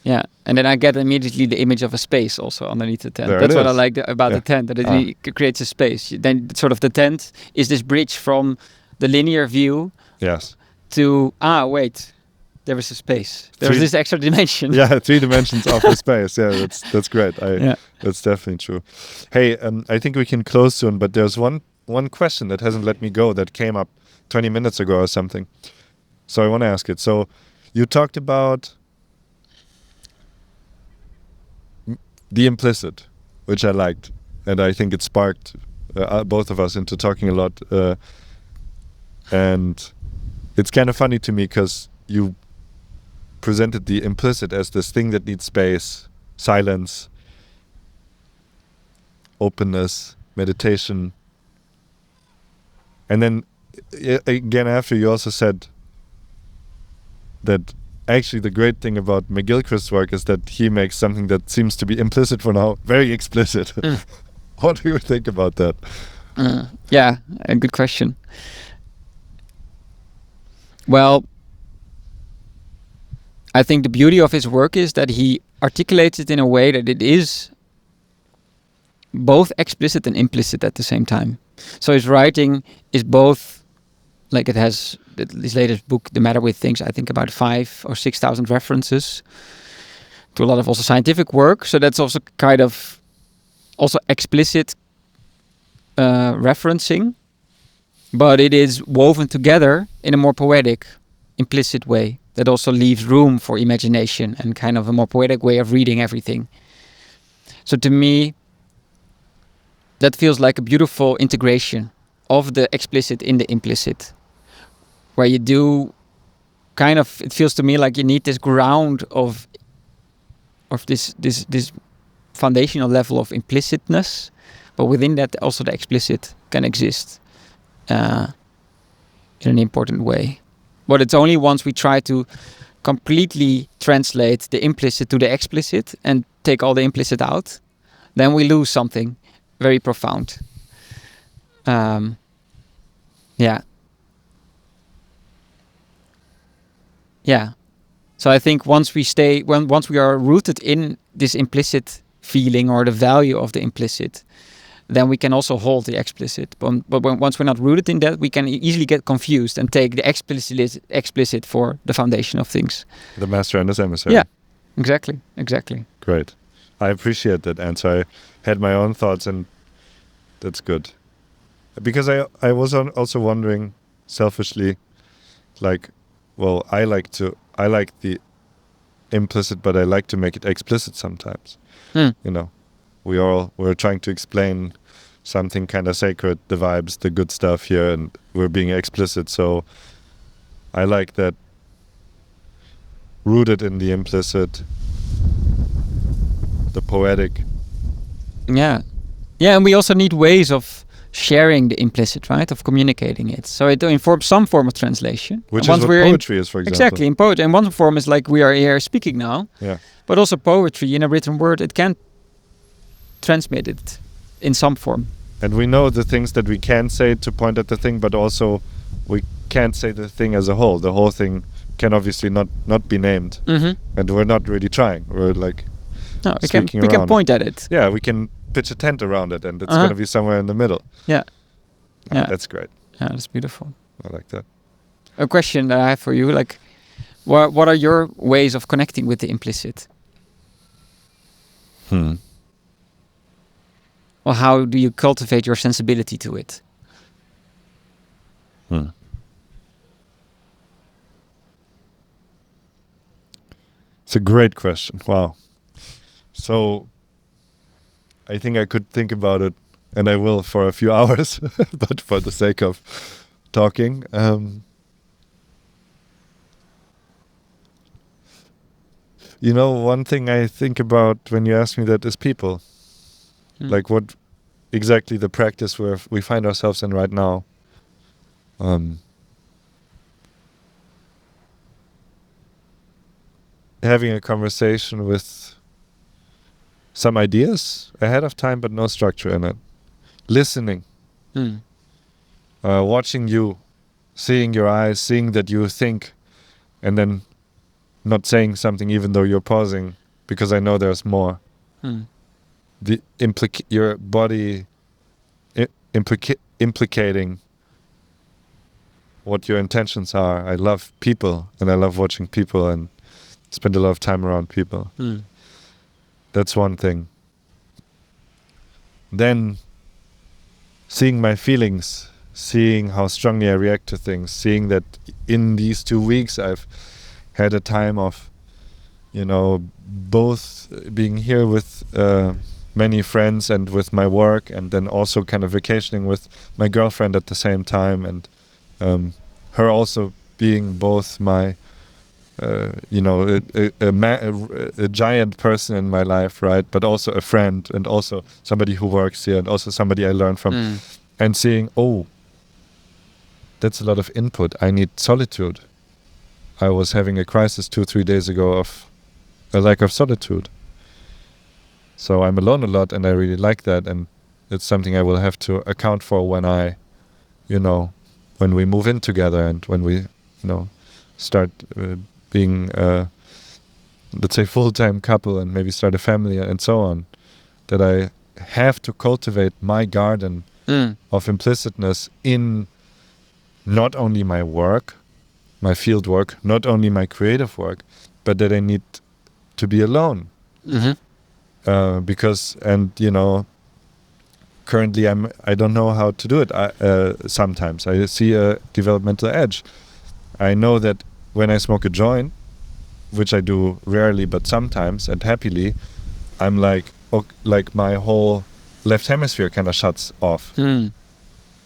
Yeah, and then I get immediately the image of a space also underneath the tent.
There
That's
it
what I
is.
like about the tent, that it creates a space. Then sort of the tent is this bridge from the linear view
Yes.
to, wait, there is a space. There's this extra dimension.
Yeah, 3 dimensions of the space. Yeah, that's great. That's definitely true. Hey, I think we can close soon, but there's one question that hasn't let me go that came up 20 minutes ago or something. So I want to ask it. So you talked about the implicit, which I liked, and I think it sparked both of us into talking a lot. And it's kind of funny to me because you presented the implicit as this thing that needs space, silence, openness, meditation. And then again after, you also said that actually the great thing about McGilchrist's work is that he makes something that seems to be implicit for now very explicit. What do you think about that?
Yeah, a good question. Well, I think the beauty of his work is that he articulates it in a way that it is both explicit and implicit at the same time. So his writing is both, like it has his latest book, The Matter with Things, I think about 5,000 or 6,000 references to a lot of also scientific work. So that's also kind of also explicit referencing, but it is woven together in a more poetic, implicit way that also leaves room for imagination and kind of a more poetic way of reading everything. So to me, that feels like a beautiful integration of the explicit in the implicit, where you do kind of, it feels to me like you need this ground of this foundational level of implicitness, but within that also the explicit can exist in an important way. But it's only once we try to completely translate the implicit to the explicit and take all the implicit out, then we lose something very profound. Yeah. So I think once we are rooted in this implicit feeling or the value of the implicit, then we can also hold the explicit. But once we're not rooted in that, we can easily get confused and take the explicit for the foundation of things.
The master and his emissary.
Yeah, exactly.
Great. I appreciate that answer. I had my own thoughts, and that's good. Because I was also wondering selfishly, like, well, I like the implicit, but I like to make it explicit sometimes. You know, we're trying to explain something kind of sacred, the vibes, the good stuff here, and we're being explicit. So I like that rooted in the implicit, the poetic.
Yeah, and we also need ways of sharing the implicit, right? Of communicating it. So it informs some form of translation.
Which is what poetry is, for example.
Exactly, in poetry. And one form is like we are here speaking now.
Yeah.
But also poetry in a written word, it can transmit it in some form.
And we know the things that we can say to point at the thing, but also we can't say the thing as a whole. The whole thing can obviously not be named. And we're not really trying. We're like
we can point at it.
Yeah, we can pitch a tent around it, and it's going to be somewhere in the middle.
Yeah.
That's great.
Yeah, that's beautiful.
I like that.
A question that I have for you, like, what are your ways of connecting with the implicit? Well, how do you cultivate your sensibility to it?
It's a great question. Wow. So I think I could think about it, and I will for a few hours, but for the sake of talking, you know, one thing I think about when you ask me that is people. Like what exactly the practice where we find ourselves in right now. Having a conversation with some ideas ahead of time, but no structure in it. Listening. Watching you, seeing your eyes, seeing that you think, and then not saying something even though you're pausing, because I know there's more. The your body implicating what your intentions are. I love people, and I love watching people, and spend a lot of time around people. That's one thing. Then seeing my feelings, seeing how strongly I react to things, seeing that in these 2 weeks I've had a time of, both being here with many friends and with my work, and then also kind of vacationing with my girlfriend at the same time, and her also being both my a giant person in my life, right? But also a friend, and also somebody who works here, and also somebody I learn from. And seeing, that's a lot of input. I need solitude. I was having a crisis 2-3 days ago of a lack of solitude. So I'm alone a lot, and I really like that. And it's something I will have to account for when when we move in together, and when we, start being, let's say, full-time couple, and maybe start a family and so on, that I have to cultivate my garden of implicitness in not only my work, my field work, not only my creative work, but that I need to be alone. Because, currently I don't know how to do it. Sometimes I see a developmental edge. I know that when I smoke a joint, which I do rarely but sometimes and happily, I'm like my whole left hemisphere kind of shuts off.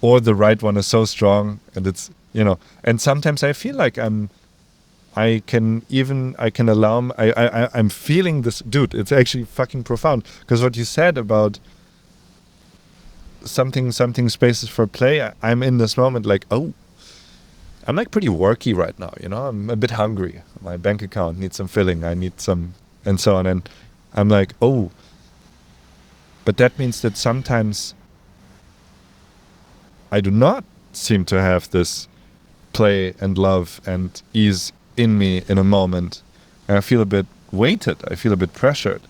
Or the right one is so strong, and it's, and sometimes I feel like I'm feeling this, dude, it's actually fucking profound, because what you said about something spaces for play, I'm in this moment like, I'm like pretty worky right now, I'm a bit hungry. My bank account needs some filling, I need some, and so on. And I'm like, but that means that sometimes I do not seem to have this play and love and ease in me in a moment. And I feel a bit weighted, I feel a bit pressured.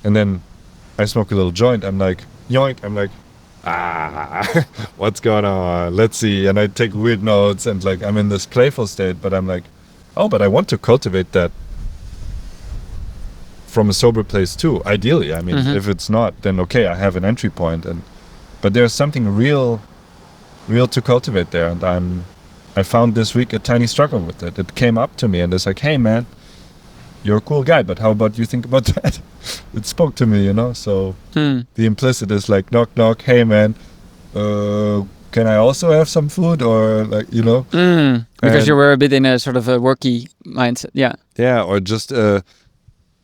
And then I smoke a little joint, I'm like, yoink, I'm like, what's going on? Let's see. And I take weird notes, and like I'm in this playful state, but I'm like, but I want to cultivate that from a sober place too, ideally. I mean, if it's not, then okay, I have an entry point, but there's something real to cultivate there, and I found this week a tiny struggle with it. It came up to me and it's like, hey man, you're a cool guy, but how about you think about that? It spoke to me, so the implicit is like, knock knock, hey man, can I also have some food, or like,
because you were a bit in a sort of a worky mindset.
Or just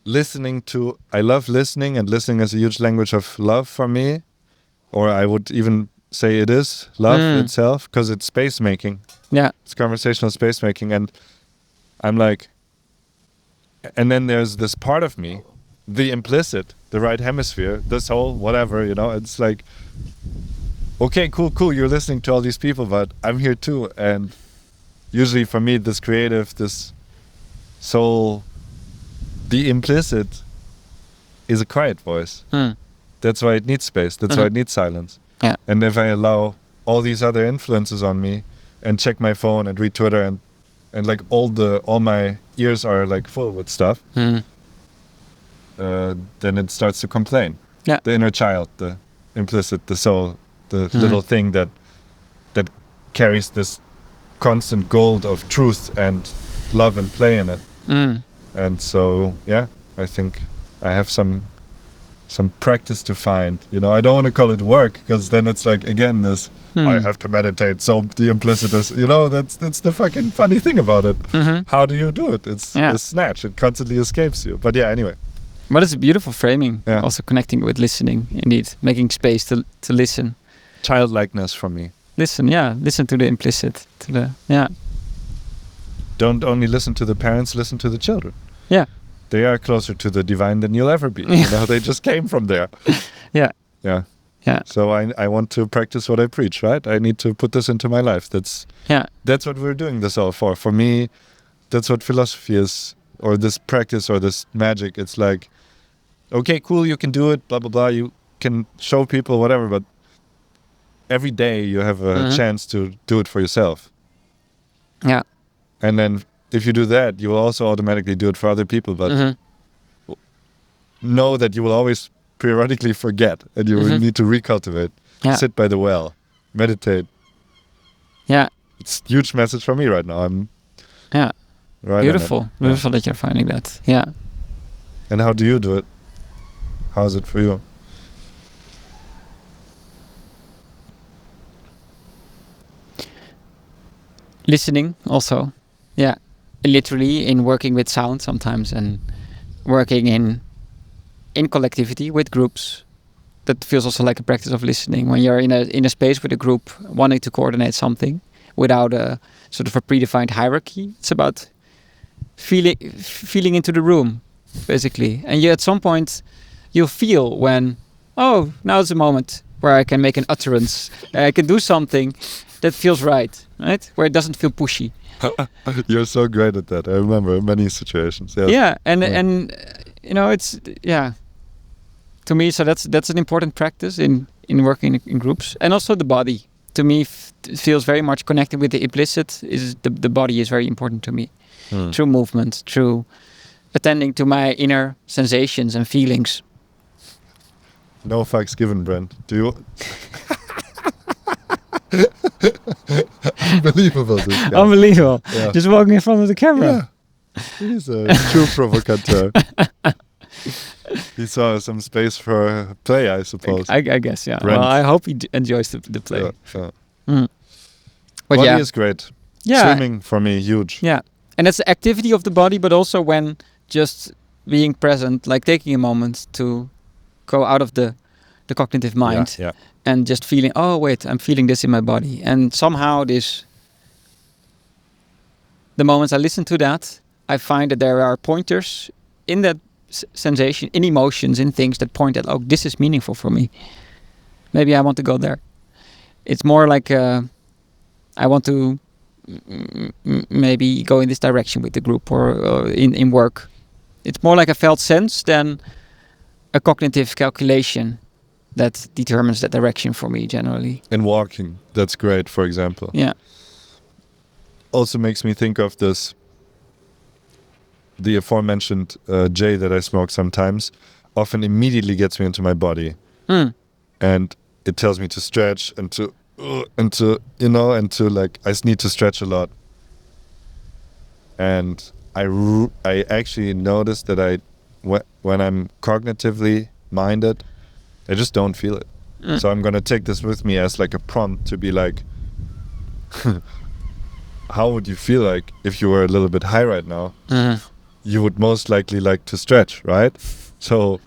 listening to, I love listening, and listening is a huge language of love for me, or I would even say it is love itself, because it's space making. It's conversational space making, and I'm like, and then there's this part of me, the implicit, the right hemisphere, the soul, whatever, it's like, okay, cool, you're listening to all these people, but I'm here too. And usually for me, this creative, this soul, the implicit is a quiet voice. That's why it needs space. That's why it needs silence. And if I allow all these other influences on me, and check my phone and read Twitter, and like all my ears are like full with stuff, then it starts to complain. The inner child, the implicit, the soul, the little thing that carries this constant gold of truth and love and play in it. And so I think I have some practice to find. I don't want to call it work, because then it's like, again, this I have to meditate, so the implicit is, that's the fucking funny thing about it. How do you do it? It's a snatch, it constantly escapes you. But anyway.
But it's a beautiful framing, also connecting with listening, indeed, making space to listen.
Childlikeness for me.
Listen to the implicit,
Don't only listen to the parents, listen to the children. They are closer to the divine than you'll ever be. They just came from there. So I want to practice what I preach, right? I need to put this into my life. That's what we're doing this all for. For me, that's what philosophy is or this practice or this magic. It's like, okay, cool, you can do it, blah, blah, blah. You can show people whatever, but every day you have a chance to do it for yourself.
Yeah.
And then if you do that, you will also automatically do it for other people. But know that you will always periodically forget, and you will need to recultivate.
Yeah.
Sit by the well, meditate.
Yeah.
It's a huge message for me right now. I'm right.
Beautiful that you're finding that. Yeah.
And how do you do it? How is it for you?
Listening also. Yeah. Literally in working with sound sometimes, and working in collectivity with groups. That feels also like a practice of listening. When you're in a space with a group wanting to coordinate something without a sort of a predefined hierarchy, it's about feeling into the room, basically. And you, at some point, you'll feel when, oh, now's the moment where I can make an utterance. I can do something that feels right? Where it doesn't feel pushy.
You're so great at that. I remember many situations. Yes.
Yeah, and you know, it's to me, so that's an important practice in working in groups. And also the body, to me, feels very much connected with the implicit. Is the body is very important to me, through movement, through attending to my inner sensations and feelings.
No fucks given, Brent. Do you? Unbelievable. This guy.
Unbelievable.
Yeah.
Just walking in front of the camera.
Yeah. He's a true provocateur. He saw some space for play, I suppose.
I guess, yeah.
Brent.
Well, I hope he enjoys the play.
Yeah.
But
body
yeah.
is great.
Yeah.
Swimming for me, huge.
Yeah. And it's the activity of the body, but also when just being present, like taking a moment to go out of the cognitive mind.
Yeah.
And just feeling, oh wait, I'm feeling this in my body. And somehow the moments I listen to that, I find that there are pointers in that sensation, in emotions, in things that point at, oh, this is meaningful for me. Maybe I want to go there. It's more like I want to maybe go in this direction with the group or in work. It's more like a felt sense than a cognitive calculation that determines that direction for me generally.
In walking, that's great, for example.
Yeah.
Also makes me think of the aforementioned J that I smoke sometimes, often immediately gets me into my body. And it tells me to stretch and to like, I need to stretch a lot. And I actually noticed that when I'm cognitively minded, I just don't feel it. So I'm going to take this with me as like a prompt to be like, how would you feel like if you were a little bit high right now? You would most likely like to stretch, right? So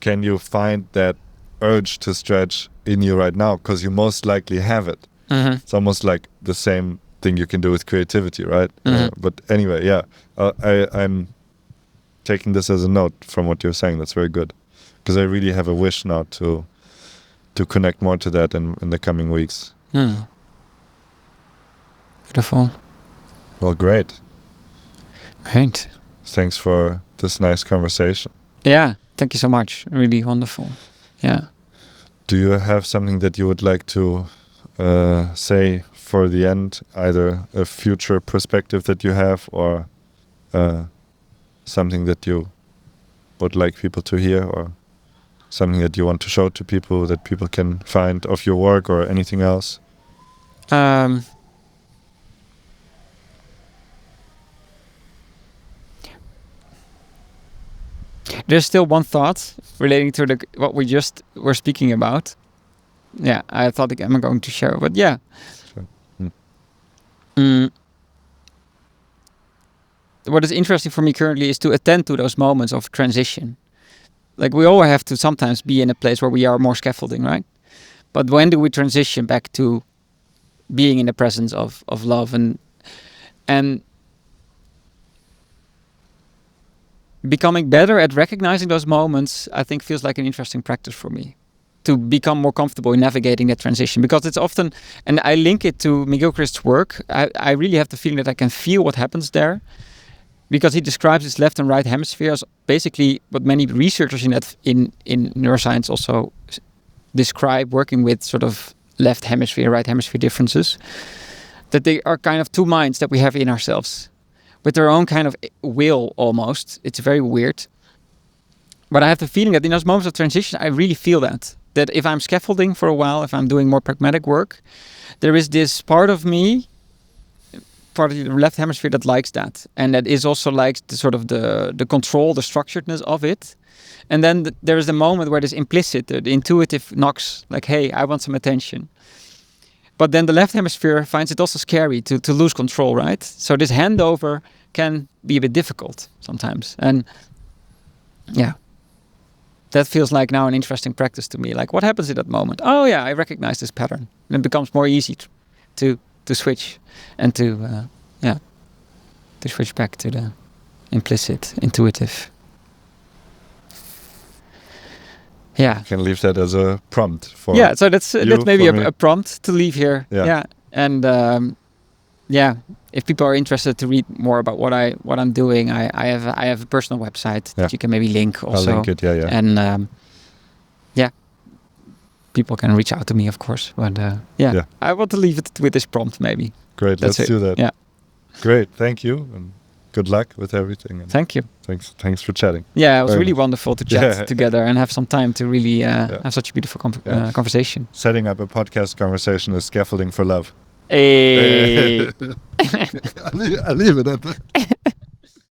can you find that urge to stretch in you right now? Because you most likely have it. It's almost like the same thing you can do with creativity, right? But anyway, yeah, I'm taking this as a note from what you're saying. That's very good. Because I really have a wish now to connect more to that in the coming weeks.
Beautiful.
Well, great.
Great.
Thanks for this nice conversation.
Yeah, thank you so much. Really wonderful. Yeah.
Do you have something that you would like to say for the end? Either a future perspective that you have or something that you would like people to hear, or something that you want to show to people that people can find of your work, or anything else?
There's still one thought relating to what we just were speaking about. Yeah, I thought I'm going to share, but yeah. Sure. What is interesting for me currently is to attend to those moments of transition. Like, we all have to sometimes be in a place where we are more scaffolding, right? But when do we transition back to being in the presence of love and becoming better at recognizing those moments? I think feels like an interesting practice for me, to become more comfortable in navigating that transition, because it's often, and I link it to McGilchrist's work, I really have the feeling that I can feel what happens there, because he describes his left and right hemisphere as basically what many researchers in neuroscience also describe, working with sort of left hemisphere, right hemisphere differences, that they are kind of two minds that we have in ourselves with their own kind of will almost. It's very weird. But I have the feeling that in those moments of transition, I really feel that if I'm scaffolding for a while, if I'm doing more pragmatic work, there is this part of me, part of the left hemisphere that likes that. And that is also like the sort of the control, the structuredness of it. And then there is the moment where this implicit, the intuitive knocks, like, hey, I want some attention. But then the left hemisphere finds it also scary to lose control, right? So this handover can be a bit difficult sometimes. And yeah, that feels like now an interesting practice to me. Like, what happens in that moment? Oh yeah, I recognize this pattern. And it becomes more easy to switch and to switch back to the implicit, intuitive. Yeah.
You can leave that as a prompt for
so that's maybe a prompt to leave here.
Yeah.
And if people are interested to read more about what I'm doing, I have a personal website that you can maybe link also.
I'll link it, yeah.
And people can reach out to me, of course. But I want to leave it with this prompt maybe.
Great, let's do that.
Yeah.
Great, thank you. And good luck with everything. And
thank you.
Thanks for chatting.
Yeah, it was really wonderful to chat together and have some time to really have such a beautiful conversation.
Setting up a podcast conversation is scaffolding for love.
Hey.
I'll leave it at that.